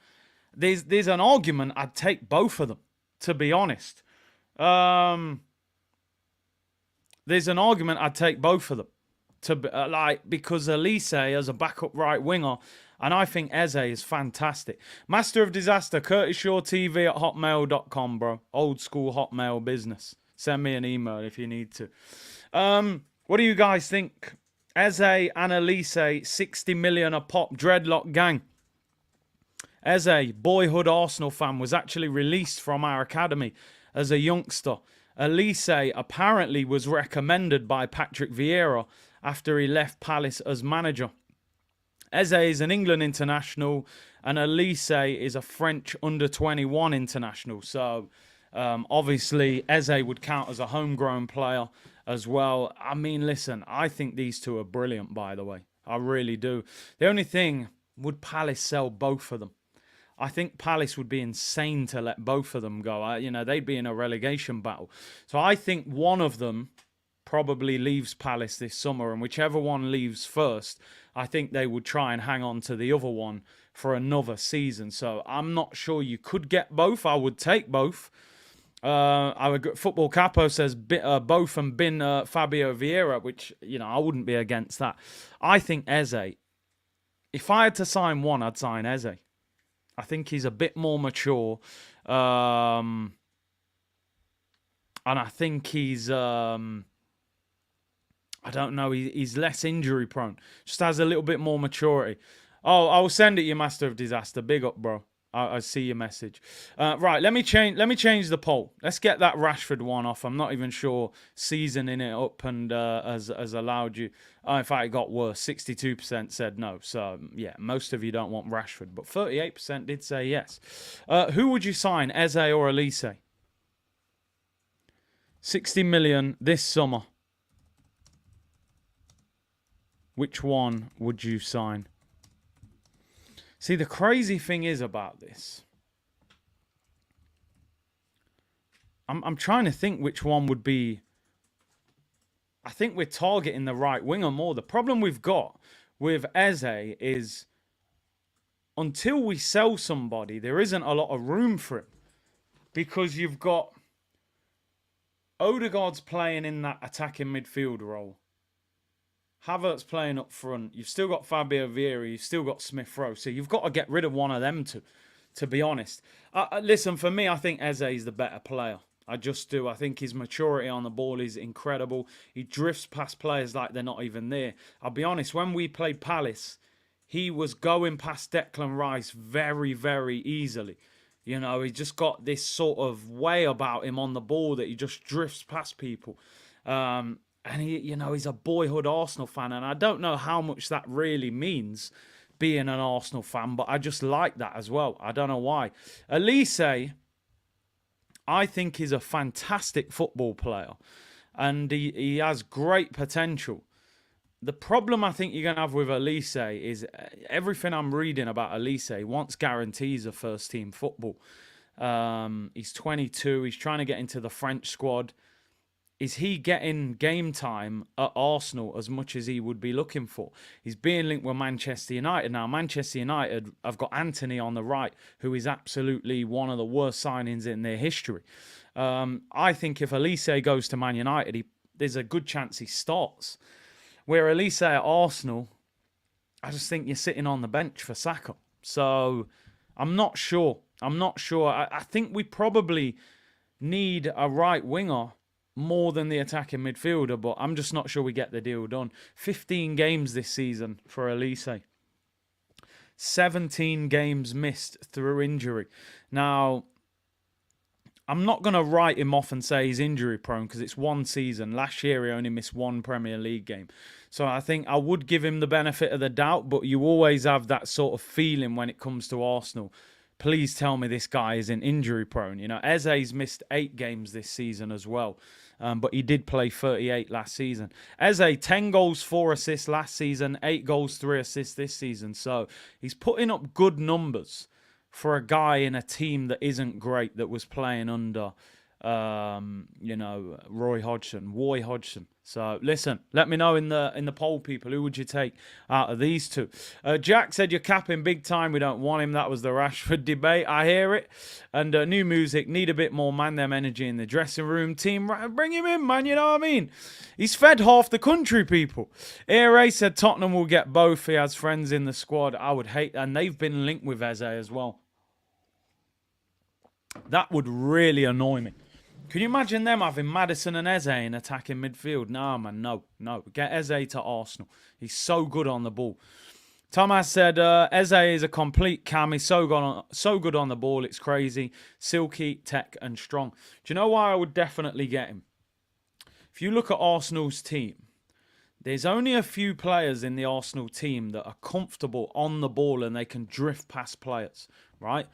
There's an argument I'd take both of them, to be honest. There's an argument I'd take both of them. Because Olise as a backup right winger, and I think Eze is fantastic. Master of Disaster, curtisshawtv@hotmail.com, bro. Old school Hotmail business. Send me an email if you need to. What do you guys think? Eze and Olise, 60 million a pop. Dreadlock gang. Eze, boyhood Arsenal fan, was actually released from our academy as a youngster. Olise apparently was recommended by Patrick Vieira after he left Palace as manager. Eze is an England international and Olise is a French under-21 international. So, obviously, Eze would count as a homegrown player as well. I mean, listen, I think these two are brilliant, by the way. I really do. The only thing, would Palace sell both of them? I think Palace would be insane to let both of them go. They'd be in a relegation battle. So I think one of them probably leaves Palace this summer, and whichever one leaves first, I think they would try and hang on to the other one for another season. So I'm not sure you could get both. I would take both. Football Capo says both and bin Fabio Vieira, which, I wouldn't be against that. I think Eze, if I had to sign one, I'd sign Eze. I think he's a bit more mature. And I think he's, I don't know, he's less injury prone. Just has a little bit more maturity. Oh, I'll send it you, Master of Disaster. Big up, bro. I see your message. Right, let me change the poll. Let's get that Rashford one off. I'm not even sure seasoning it up and has allowed you. In fact, it got worse. 62% said no. So, yeah, most of you don't want Rashford. But 38% did say yes. Who would you sign, Eze or Olise? 60 million this summer. Which one would you sign? See, the crazy thing is about this. I'm trying to think which one would be. I think we're targeting the right winger more. The problem we've got with Eze is until we sell somebody, there isn't a lot of room for him. Because you've got Odegaard's playing in that attacking midfield role. Havertz playing up front. You've still got Fabio Vieira. You've still got Smith Rowe. So you've got to get rid of one of them to be honest. Listen, for me, I think Eze is the better player. I just do. I think his maturity on the ball is incredible. He drifts past players like they're not even there. I'll be honest, when we played Palace, he was going past Declan Rice very, very easily. You know, he just got this sort of way about him on the ball that he just drifts past people. And he's a boyhood Arsenal fan, and I don't know how much that really means, being an Arsenal fan, but I just like that as well. I don't know why. Olise, I think, is a fantastic football player, and he has great potential. The problem I think you're going to have with Olise is everything I'm reading about Olise, he wants guarantees of first-team football. He's 22. He's trying to get into the French squad. Is he getting game time at Arsenal as much as he would be looking for? He's being linked with Manchester United. Now, Manchester United have got Anthony on the right, who is absolutely one of the worst signings in their history. I think if Olise goes to Man United, there's a good chance he starts. Where Olise at Arsenal, I just think you're sitting on the bench for Saka. So I'm not sure. I think we probably need a right winger more than the attacking midfielder, but I'm just not sure we get the deal done. 15 games this season for Olise. 17 games missed through injury. Now, I'm not going to write him off and say he's injury prone because it's one season. Last year, he only missed one Premier League game. So I think I would give him the benefit of the doubt, but you always have that sort of feeling when it comes to Arsenal. Please tell me this guy isn't injury prone. You know, Eze's missed 8 games this season as well, but he did play 38 last season. Eze, 10 goals, 4 assists last season, 8 goals, 3 assists this season. So he's putting up good numbers for a guy in a team that isn't great, that was playing under, Roy Hodgson. So listen, let me know in the poll, people, who would you take out of these two? Jack said you're capping big time. We don't want him. That was the Rashford debate. I hear it. And new music, need a bit more man them energy in the dressing room. Team, bring him in, man. You know what I mean? He's fed half the country, people. ERA said Tottenham will get both. He has friends in the squad. I would hate, and they've been linked with Eze as well. That would really annoy me. Can you imagine them having Maddison and Eze in attacking midfield? No, man, no. Get Eze to Arsenal. He's so good on the ball. Thomas said, Eze is a complete cam. He's so good on the ball. It's crazy. Silky, tech, and strong. Do you know why I would definitely get him? If you look at Arsenal's team, there's only a few players in the Arsenal team that are comfortable on the ball and they can drift past players, right?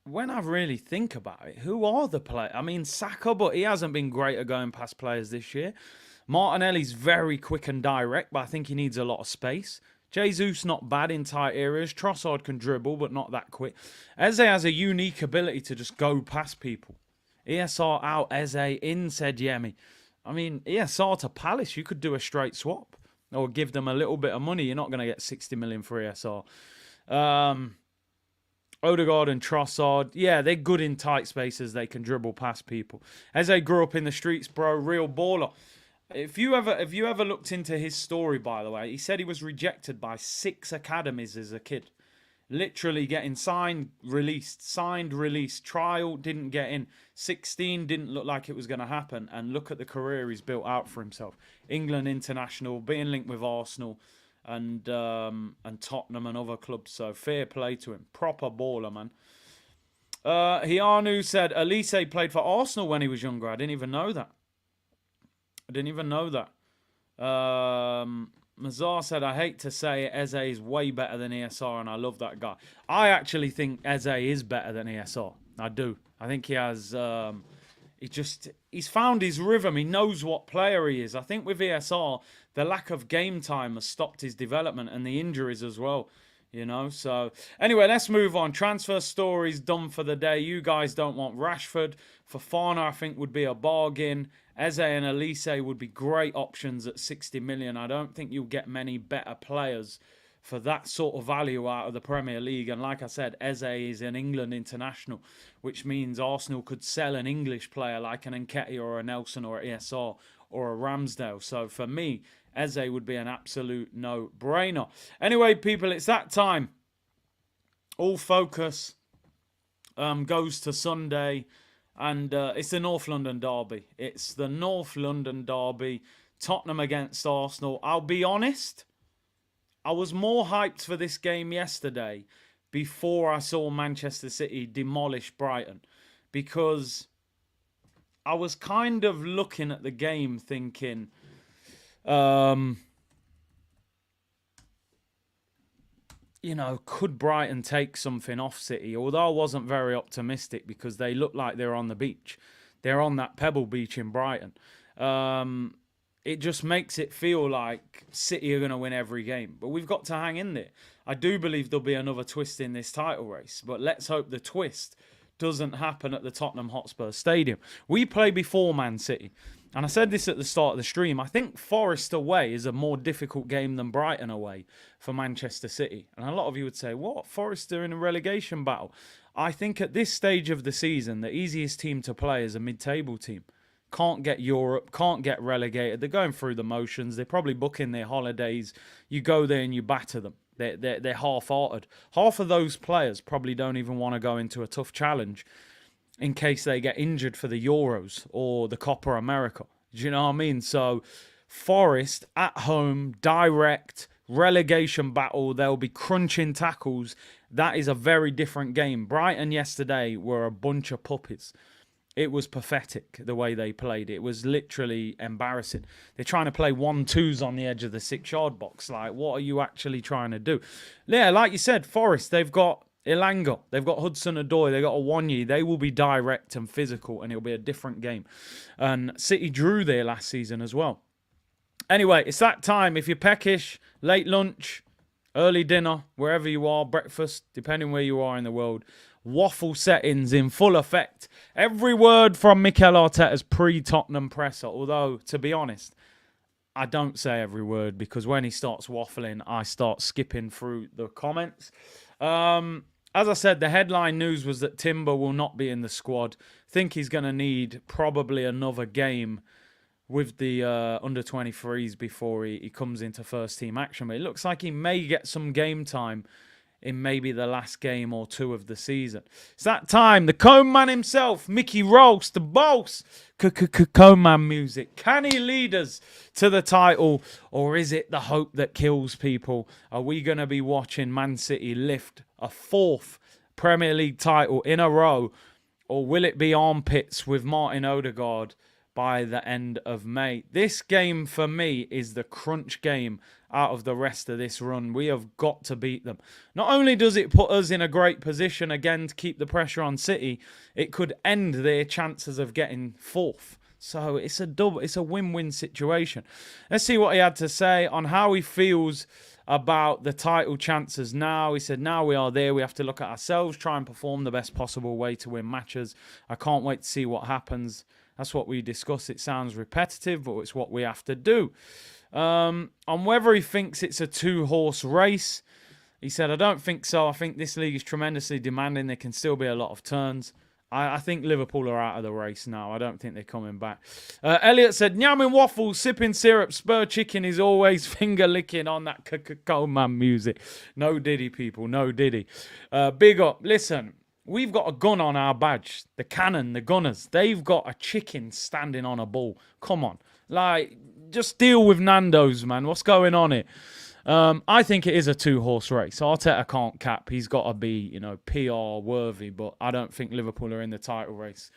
When I really think about it, who are the players? I mean, Saka, but he hasn't been great at going past players this year. Martinelli's very quick and direct, but I think he needs a lot of space. Jesus, not bad in tight areas. Trossard can dribble, but not that quick. Eze has a unique ability to just go past people. ESR out, Eze in, said Yemi. I mean, ESR to Palace, you could do a straight swap or give them a little bit of money. You're not going to get 60 million for ESR. Odegaard and Trossard, yeah, they're good in tight spaces. They can dribble past people. Eze grew up in the streets, bro. Real baller. If you ever looked into his story, by the way, he said he was rejected by 6 academies as a kid. Literally getting signed, released, trial, didn't get in. 16 didn't look like it was going to happen. And look at the career he's built out for himself. England international, being linked with Arsenal and Tottenham and other clubs. So fair play to him. Proper baller, man. Hianu said, Olise played for Arsenal when he was younger. I didn't even know that. Mazar said, I hate to say it, Eze is way better than ESR, and I love that guy. I actually think Eze is better than ESR. I do. I think he has... he's found his rhythm. He knows what player he is. I think with ESR, the lack of game time has stopped his development and the injuries as well. You know, so anyway, let's move on. Transfer stories done for the day. You guys don't want Rashford. Fofana, I think, would be a bargain. Eze and Olise would be great options at 60 million. I don't think you'll get many better players for that sort of value out of the Premier League. And like I said, Eze is an England international, which means Arsenal could sell an English player like an Nketiah or a Nelson or an ESR or a Ramsdale. So for me, Eze would be an absolute no-brainer. Anyway, people, it's that time. All focus goes to Sunday, and it's the North London derby. It's the North London derby. Tottenham against Arsenal. I'll be honest, I was more hyped for this game yesterday before I saw Manchester City demolish Brighton, because I was kind of looking at the game thinking, could Brighton take something off City? Although I wasn't very optimistic because they look like they're on the beach. They're on that Pebble Beach in Brighton. It just makes it feel like City are going to win every game. But we've got to hang in there. I do believe there'll be another twist in this title race. But let's hope the twist doesn't happen at the Tottenham Hotspur Stadium. We play before Man City. And I said this at the start of the stream. I think Forest away is a more difficult game than Brighton away for Manchester City. And a lot of you would say, what? Forest are in a relegation battle. I think at this stage of the season, the easiest team to play is a mid-table team. Can't get Europe, can't get relegated. They're going through the motions. They're probably booking their holidays. You go there and you batter them. They're half-hearted. Half of those players probably don't even want to go into a tough challenge in case they get injured for the Euros or the Copa America. Do you know what I mean? So Forest at home, direct, relegation battle. They'll be crunching tackles. That is a very different game. Brighton yesterday were a bunch of puppies. It was pathetic the way they played. It was literally embarrassing. They're trying to play 1-2s on the edge of the 6-yard box. Like, what are you actually trying to do? Yeah, like you said, Forest, they've got Elanga, they've got Hudson-Odoi, they've got Awoniyi. They will be direct and physical, and it'll be a different game. And City drew there last season as well. Anyway, it's that time. If you're peckish, late lunch, early dinner, wherever you are, breakfast, depending where you are in the world, waffle settings in full effect. Every word from Mikel Arteta's pre-Tottenham presser. Although, to be honest, I don't say every word because when he starts waffling, I start skipping through the comments. As I said, the headline news was that Timber will not be in the squad. I think he's going to need probably another game with the under-23s before he comes into first-team action. But it looks like he may get some game time in maybe the last game or two of the season. It's that time. The Cone Man himself, Mickey Ross, the boss. Cone Man music. Can he lead us to the title, or is it the hope that kills people? Are we going to be watching Man City lift a 4th Premier League title in a row, or will it be armpits with Martin Odegaard by the end of May? This game for me is the crunch game out of the rest of this run. We have got to beat them. Not only does it put us in a great position again to keep the pressure on City, it could end their chances of getting 4th. So it's a win-win situation. Let's see what he had to say on how he feels about the title chances now. He said, now we are there. We have to look at ourselves, try and perform the best possible way to win matches. I can't wait to see what happens. That's what we discuss. It sounds repetitive, but it's what we have to do. On whether he thinks it's a 2-horse race, he said, I don't think so. I think this league is tremendously demanding. There can still be a lot of turns. I think Liverpool are out of the race now. I don't think they're coming back. Elliot said, Nyamming waffles, sipping syrup, spur chicken is always finger licking on that Cone Man music. No diddy, people. No diddy. Big up. Listen. We've got a gun on our badge. The cannon, the gunners. They've got a chicken standing on a ball. Come on. Like, just deal with Nando's, man. What's going on here? I think it is a 2-horse race. Arteta can't cap. He's got to be, PR worthy. But I don't think Liverpool are in the title race.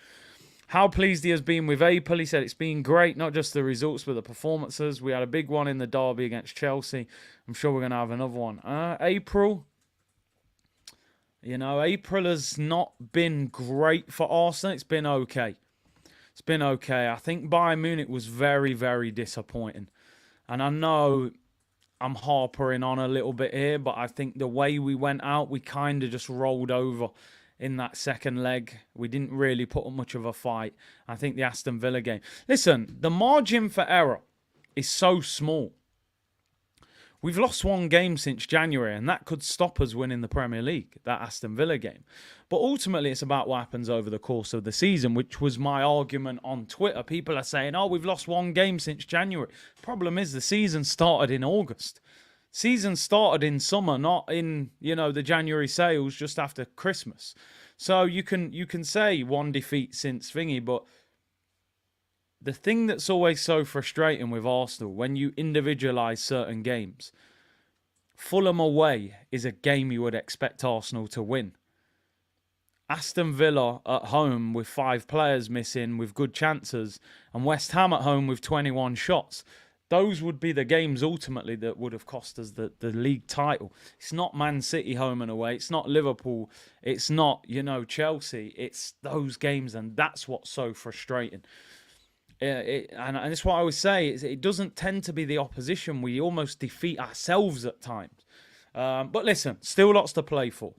How pleased he has been with April. He said it's been great. Not just the results, but the performances. We had a big one in the derby against Chelsea. I'm sure we're going to have another one. April... April has not been great for Arsenal. It's been okay. It's been okay. I think Bayern Munich was very, very disappointing. And I know I'm harpering on a little bit here, but I think the way we went out, we kind of just rolled over in that second leg. We didn't really put up much of a fight. I think the Aston Villa game. Listen, the margin for error is so small. We've lost one game since January, and that could stop us winning the Premier League, that Aston Villa game. But ultimately, it's about what happens over the course of the season, which was my argument on Twitter. People are saying, oh, we've lost one game since January. Problem is, the season started in August. Season started in summer, not in, the January sales just after Christmas. So you can say one defeat since thingy, but the thing that's always so frustrating with Arsenal, when you individualise certain games, Fulham away is a game you would expect Arsenal to win. Aston Villa at home with 5 players missing with good chances, and West Ham at home with 21 shots. Those would be the games ultimately that would have cost us the league title. It's not Man City home and away. It's not Liverpool. It's not, Chelsea. It's those games, and that's what's so frustrating. And that's what I always say. It doesn't tend to be the opposition. We almost defeat ourselves at times. But listen, still lots to play for.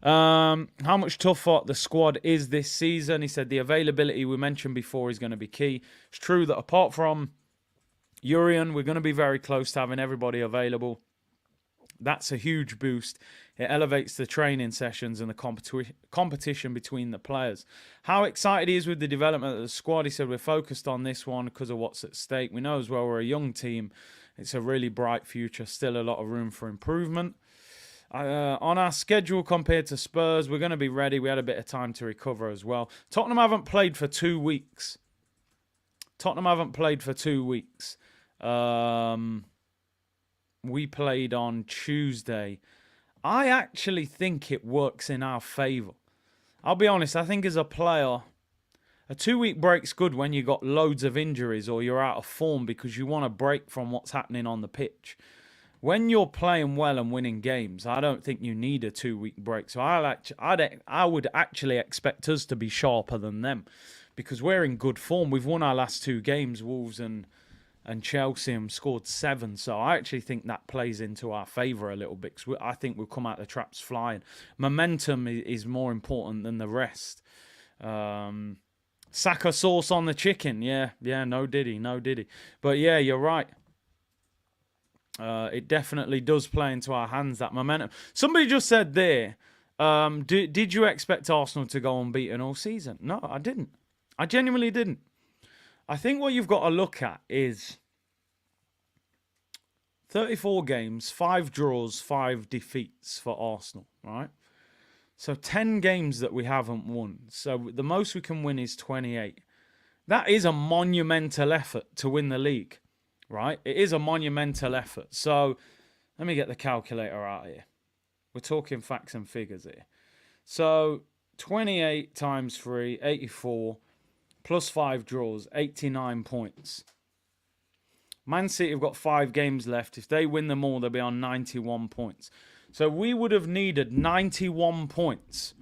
How much tougher the squad is this season? He said the availability we mentioned before is going to be key. It's true that apart from Urian, we're going to be very close to having everybody available. That's a huge boost. It elevates the training sessions and the competition between the players. How excited he is with the development of the squad. He said we're focused on this one because of what's at stake. We know as well we're a young team. It's a really bright future. Still a lot of room for improvement. On our schedule compared to Spurs, we're going to be ready. We had a bit of time to recover as well. Tottenham haven't played for 2 weeks. We played on Tuesday. I actually think it works in our favour. I'll be honest, I think as a player, a 2-week break's good when you got loads of injuries or you're out of form because you want to break from what's happening on the pitch. When you're playing well and winning games, I don't think you need a 2-week break. So I would actually expect us to be sharper than them because we're in good form. We've won our last 2 games, Wolves and Chelsea, and scored 7. So I actually think that plays into our favour a little bit. Because I think we'll come out the traps flying. Momentum is more important than the rest. Saka sauce on the chicken. Yeah, no diddy. But yeah, you're right. It definitely does play into our hands, that momentum. Somebody just said there, did you expect Arsenal to go unbeaten all season? No, I didn't. I genuinely didn't. I think what you've got to look at is 34 games, 5 draws, 5 defeats for Arsenal, right? So 10 games that we haven't won. So the most we can win is 28. That is a monumental effort to win the league, right? It is a monumental effort. So let me get the calculator out here. We're talking facts and figures here. So 28 times 3, 84. Plus 5 draws, 89 points. Man City have got 5 games left. If they win them all, they'll be on 91 points. So we would have needed 91 points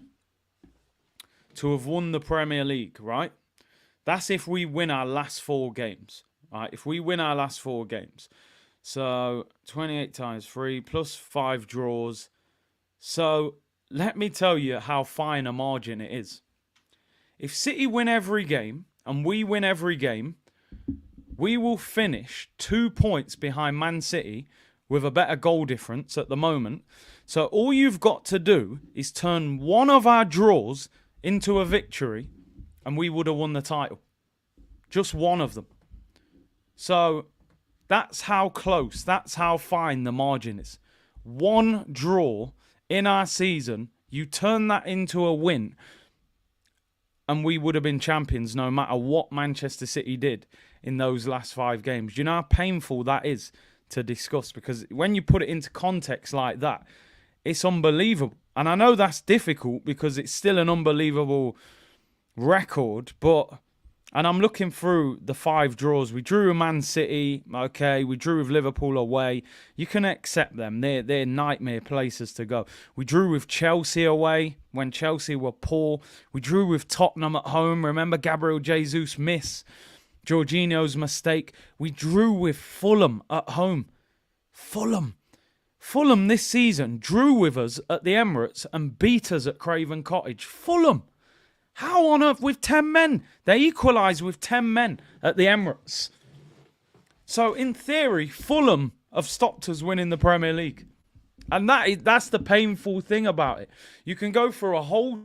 to have won the Premier League, right? That's if we win our last 4 games, right? If we win our last 4 games. So 28 times 3 plus 5 draws. So let me tell you how fine a margin it is. If City win every game and we win every game, we will finish 2 points behind Man City with a better goal difference at the moment. So all you've got to do is turn one of our draws into a victory and we would have won the title. Just one of them. So that's how close, that's how fine the margin is. One draw in our season, you turn that into a win, and we would have been champions no matter what Manchester City did in those last 5 games. Do you know how painful that is to discuss? Because when you put it into context like that, it's unbelievable. And I know that's difficult because it's still an unbelievable record. And I'm looking through the 5 draws. We drew with Man City, okay. We drew with Liverpool away. You can accept them. They're nightmare places to go. We drew with Chelsea away when Chelsea were poor. We drew with Tottenham at home. Remember Gabriel Jesus' miss? Jorginho's mistake. We drew with Fulham at home. Fulham this season drew with us at the Emirates and beat us at Craven Cottage. Fulham. How on earth with 10 men? They equalised with 10 men at the Emirates. So in theory, Fulham have stopped us winning the Premier League. And that's the painful thing about it. You can go for a whole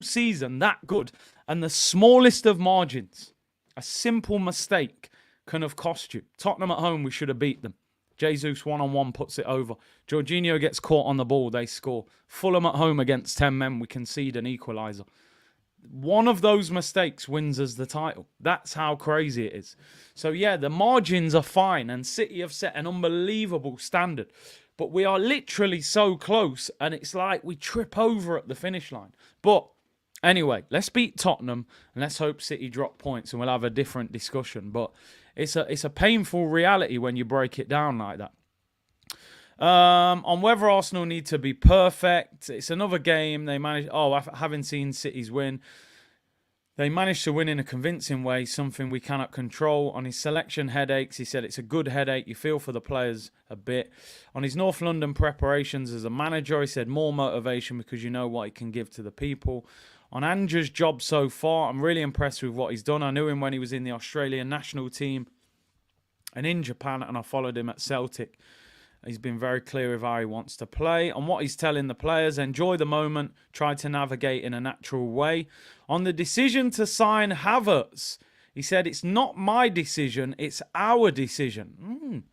season that good, and the smallest of margins, a simple mistake, can have cost you. Tottenham at home, we should have beat them. Jesus one-on-one puts it over. Jorginho gets caught on the ball, they score. Fulham at home against 10 men, we concede an equaliser. one of those mistakes wins us the title. That's how crazy it is. So yeah, the margins are fine, and City have set an unbelievable standard. But we are literally so close, and it's like we trip over at the finish line. But anyway, let's beat Tottenham, and let's hope City drop points, and we'll have a different discussion. But it's a painful reality when you break it down like that. On whether Arsenal need to be perfect, it's another game. They managed. Oh, having seen City's win, they managed to win in a convincing way, something we cannot control. On his selection headaches, he said it's a good headache. You feel for the players a bit. On his North London preparations as a manager, he said more motivation because you know what he can give to the people. On Andrew's job so far, I'm really impressed with what he's done. I knew him when he was in the Australian national team and in Japan, and I followed him at Celtic. He's been very clear with how he wants to play. On what he's telling the players, enjoy the moment, try to navigate in a natural way. On the decision to sign Havertz, he said, it's not my decision, it's our decision.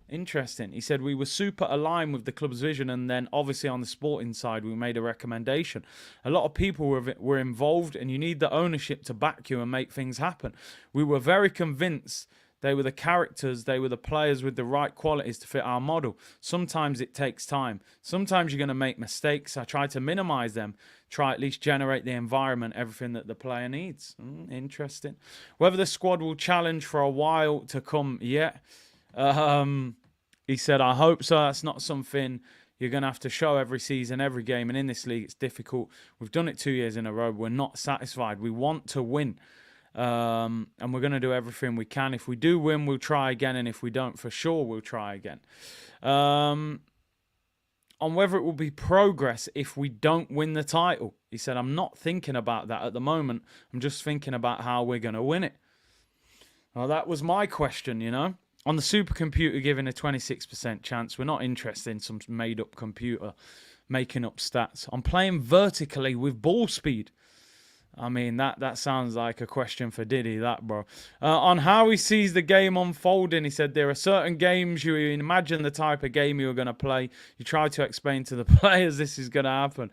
Interesting. He said, we were super aligned with the club's vision, and then obviously on the sporting side, we made a recommendation. A lot of people were involved, and you need the ownership to back you and make things happen. We were very convinced they were the characters, they were the players with the right qualities to fit our model. Sometimes it takes time. Sometimes you're going to make mistakes. I try to minimize them. Try at least generate the environment, everything that the player needs. Interesting. Whether the squad will challenge for a while to come yet. He said, I hope so. That's not something you're going to have to show every season, every game. And in this league, it's difficult. We've done it 2 years in a row. We're not satisfied. We want to win. And we're going to do everything we can. If we do win, we'll try again. And if we don't, for sure, we'll try again. On whether it will be progress if we don't win the title. He said, I'm not thinking about that at the moment. I'm just thinking about how we're going to win it. Well, that was my question, you know. On the supercomputer giving a 26% chance, we're not interested in some made-up computer making up stats. I'm playing vertically with ball speed. I mean, that sounds like a question for Diddy, that, bro. On how he sees the game unfolding, he said, there are certain games you imagine the type of game you're going to play. You try to explain to the players this is going to happen.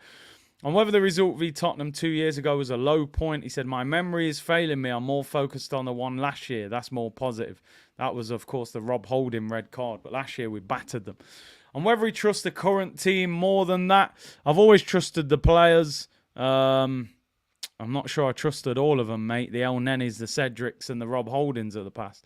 On whether the result v Tottenham 2 years ago was a low point, he said, my memory is failing me. I'm more focused on the one last year. That's more positive. That was, of course, the Rob Holding red card. But last year we battered them. On whether he trusts the current team more than that, I've always trusted the players. I'm not sure I trusted all of them, mate. The El Nenis, the Cedrics, and the Rob Holdings of the past.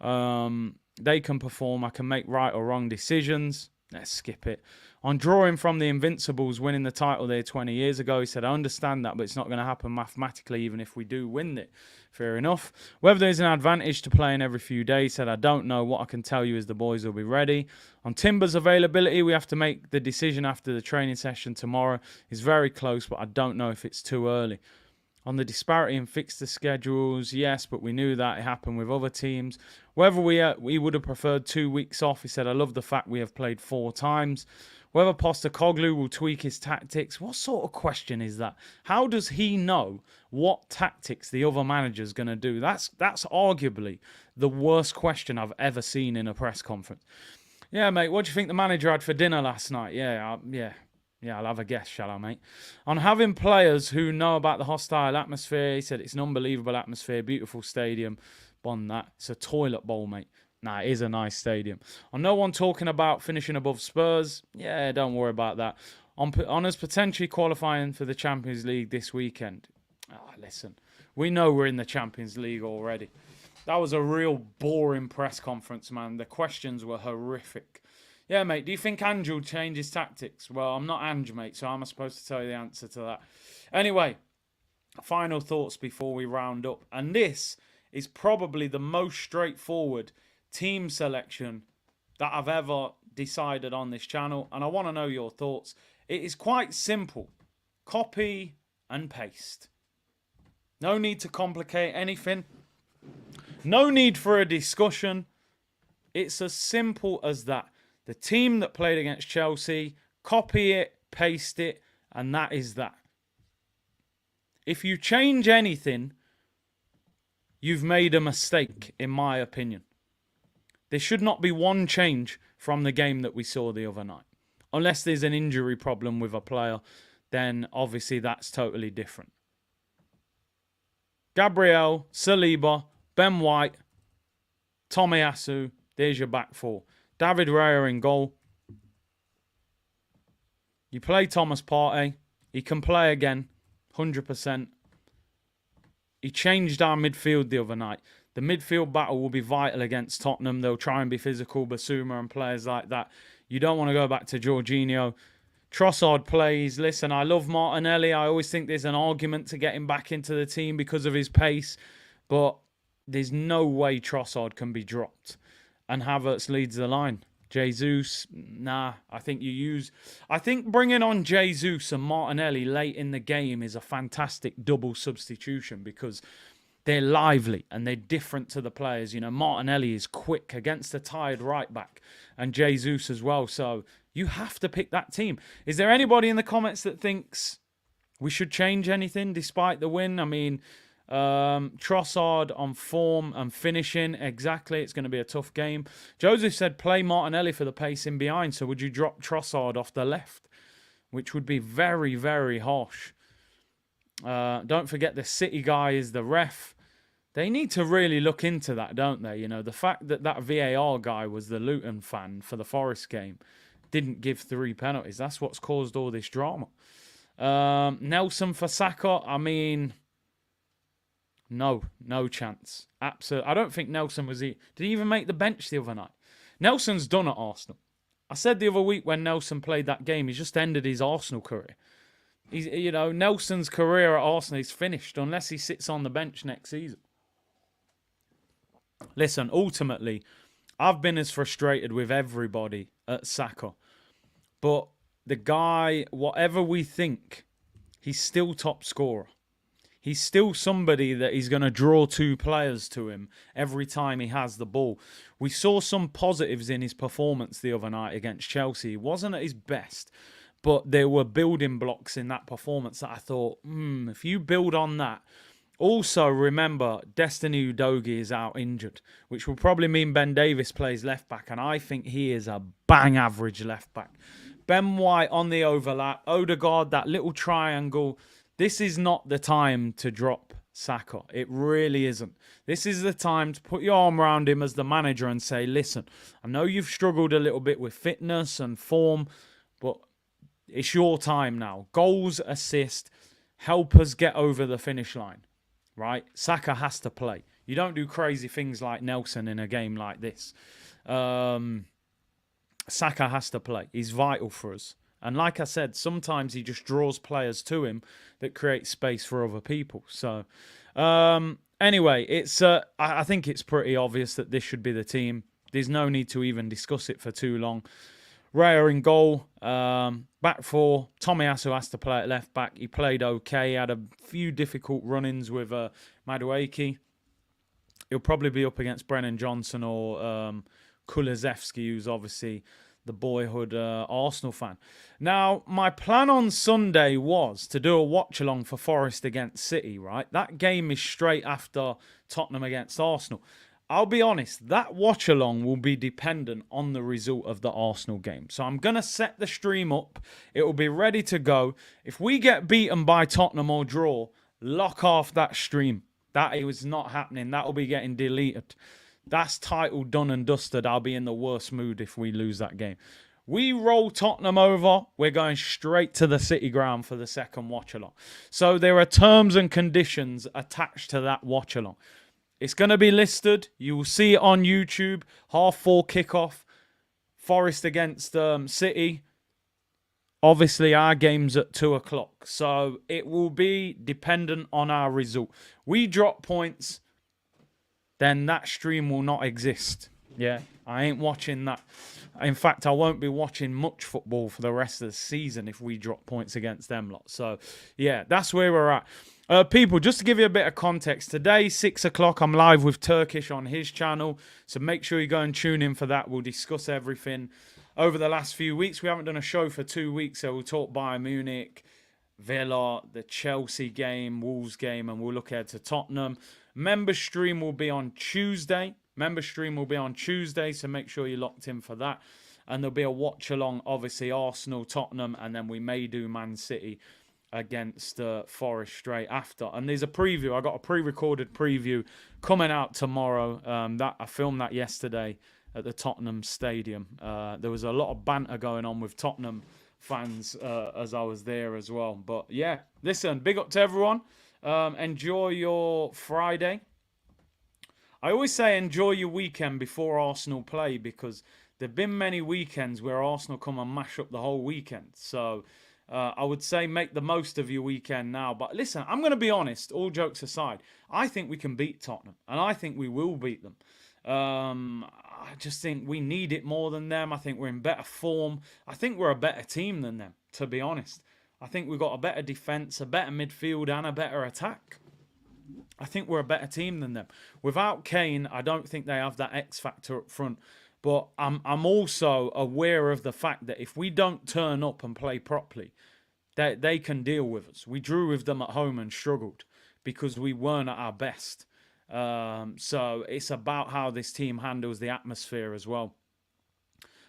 They can perform. I can make right or wrong decisions. Let's skip it. On drawing from the Invincibles winning the title there 20 years ago, he said, I understand that, but it's not going to happen mathematically even if we do win it. Fair enough. Whether there's an advantage to playing every few days, he said, I don't know. What I can tell you is the boys will be ready. On Timber's availability, we have to make the decision after the training session tomorrow. It's very close, but I don't know if it's too early. On the disparity in fixture schedules, yes, but we knew that it happened with other teams. Whether we would have preferred 2 weeks off, he said, I love the fact we have played 4 times. Whether Postecoglou will tweak his tactics, what sort of question is that? How does he know what tactics the other manager's going to do? That's arguably the worst question I've ever seen in a press conference. Yeah, mate, what do you think the manager had for dinner last night? Yeah, I'll have a guess, shall I, mate? On having players who know about the hostile atmosphere, he said it's an unbelievable atmosphere, beautiful stadium. Bond that. It's a toilet bowl, mate. Nah, it is a nice stadium. On no one talking about finishing above Spurs, yeah, don't worry about that. On us potentially qualifying for the Champions League this weekend. Listen, we know we're in the Champions League already. That was a real boring press conference, man. The questions were horrific. Yeah, mate, do you think Ange will change his tactics? Well, I'm not Ange, mate, so how am I supposed to tell you the answer to that? Anyway, final thoughts before we round up. And this is probably the most straightforward team selection that I've ever decided on this channel. And I want to know your thoughts. It is quite simple. Copy and paste. No need to complicate anything. No need for a discussion. It's as simple as that. The team that played against Chelsea, copy it, paste it, and that is that. If you change anything, you've made a mistake, in my opinion. There should not be one change from the game that we saw the other night. Unless there's an injury problem with a player, then obviously that's totally different. Gabriel, Saliba, Ben White, Tomiyasu. There's your back four. David Raya in goal. You play Thomas Partey. He can play again, 100%. He changed our midfield the other night. The midfield battle will be vital against Tottenham. They'll try and be physical, Basuma and players like that. You don't want to go back to Jorginho. Trossard plays. Listen, I love Martinelli. I always think there's an argument to get him back into the team because of his pace. But there's no way Trossard can be dropped. And Havertz leads the line. Jesus, nah. I think bringing on Jesus and Martinelli late in the game is a fantastic double substitution because they're lively and they're different to the players. You know, Martinelli is quick against a tired right back and Jesus as well. So you have to pick that team. Is there anybody in the comments that thinks we should change anything despite the win? I mean, Trossard on form and finishing, exactly. It's going to be a tough game. Joseph said play Martinelli for the pace in behind. So would you drop Trossard off the left? Which would be very, very harsh. Don't forget the City guy is the ref. They need to really look into that, don't they? You know, the fact that that VAR guy was the Luton fan for the Forest game didn't give 3 penalties. That's what's caused all this drama. Nelson for Saka, I mean, no chance. Absolutely. I don't think Nelson did he even make the bench the other night? Nelson's done at Arsenal. I said the other week when Nelson played that game, he's just ended his Arsenal career. Nelson's career at Arsenal is finished unless he sits on the bench next season. Listen, ultimately, I've been as frustrated with everybody at Saka. But the guy, whatever we think, he's still top scorer. He's still somebody that is going to draw 2 players to him every time he has the ball. We saw some positives in his performance the other night against Chelsea. He wasn't at his best, but there were building blocks in that performance that I thought, if you build on that. Also, remember, Destiny Udogie is out injured, which will probably mean Ben Davies plays left back, and I think he is a bang average left back. Ben White on the overlap, Odegaard, that little triangle. This is not the time to drop Saka. It really isn't. This is the time to put your arm around him as the manager and say, listen, I know you've struggled a little bit with fitness and form, but it's your time now. Goals, assist, help us get over the finish line. Right? Saka has to play. You don't do crazy things like Nelson in a game like this. Saka has to play. He's vital for us. And like I said, sometimes he just draws players to him that create space for other people. So, anyway, it's I think it's pretty obvious that this should be the team. There's no need to even discuss it for too long. Raya in goal, back four. Tomiyasu has to play at left back. He played okay. He had a few difficult run-ins with Madueke. He'll probably be up against Brennan Johnson or Kulusevski, who's obviously the boyhood Arsenal fan. Now, my plan on Sunday was to do a watch-along for Forest against City, right? That game is straight after Tottenham against Arsenal. I'll be honest, that watch-along will be dependent on the result of the Arsenal game. So I'm going to set the stream up. It will be ready to go. If we get beaten by Tottenham or draw, lock off that stream. That is not happening. That will be getting deleted. That's title done and dusted. I'll be in the worst mood if we lose that game. We roll Tottenham over. We're going straight to the City ground for the second watch-along. So there are terms and conditions attached to that watch-along. It's going to be listed. You will see it on YouTube. 4:30 kickoff. Forest against City. Obviously, our game's at 2 o'clock. So it will be dependent on our result. We drop points, then that stream will not exist. Yeah, I ain't watching that. In fact, I won't be watching much football for the rest of the season if we drop points against them lot. So, yeah, that's where we're at. People, just to give you a bit of context, today, 6 o'clock, I'm live with Turkish on his channel. So make sure you go and tune in for that. We'll discuss everything over the last few weeks. We haven't done a show for 2 weeks, so we'll talk Bayern Munich, Villa, the Chelsea game, Wolves game, and we'll look ahead to Tottenham. Member stream will be on Tuesday. So make sure you're locked in for that. And there'll be a watch-along, obviously, Arsenal, Tottenham, and then we may do Man City against Forest straight after. And there's a preview. I got a pre-recorded preview coming out tomorrow. That I filmed that yesterday at the Tottenham Stadium. There was a lot of banter going on with Tottenham fans as I was there as well. But yeah, listen, big up to everyone. Enjoy your Friday. I always say enjoy your weekend before Arsenal play, because there've been many weekends where Arsenal come and mash up the whole weekend. So I would say make the most of your weekend now. But listen, I'm going to be honest, all jokes aside, I think we can beat Tottenham, and I think we will beat them. I just think we need it more than them. I think we're in better form. I think we're a better team than them, to be honest. I think we've got a better defence, a better midfield, and a better attack. I think we're a better team than them. Without Kane, I don't think they have that X factor up front. But I'm also aware of the fact that if we don't turn up and play properly, they can deal with us. We drew with them at home and struggled because we weren't at our best. So it's about how this team handles the atmosphere as well.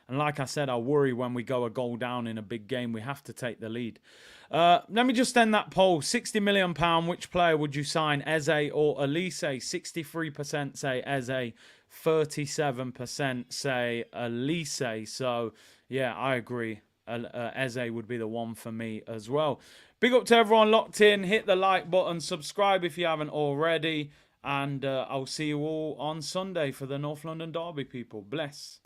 And like I said, I worry when we go a goal down in a big game, we have to take the lead. Let me just end that poll. £60 million, which player would you sign, Eze or Olise? 63% say Eze, 37% say Olise. So, yeah, I agree. Eze would be the one for me as well. Big up to everyone locked in. Hit the like button. Subscribe if you haven't already. And I'll see you all on Sunday for the North London Derby, people. Bless.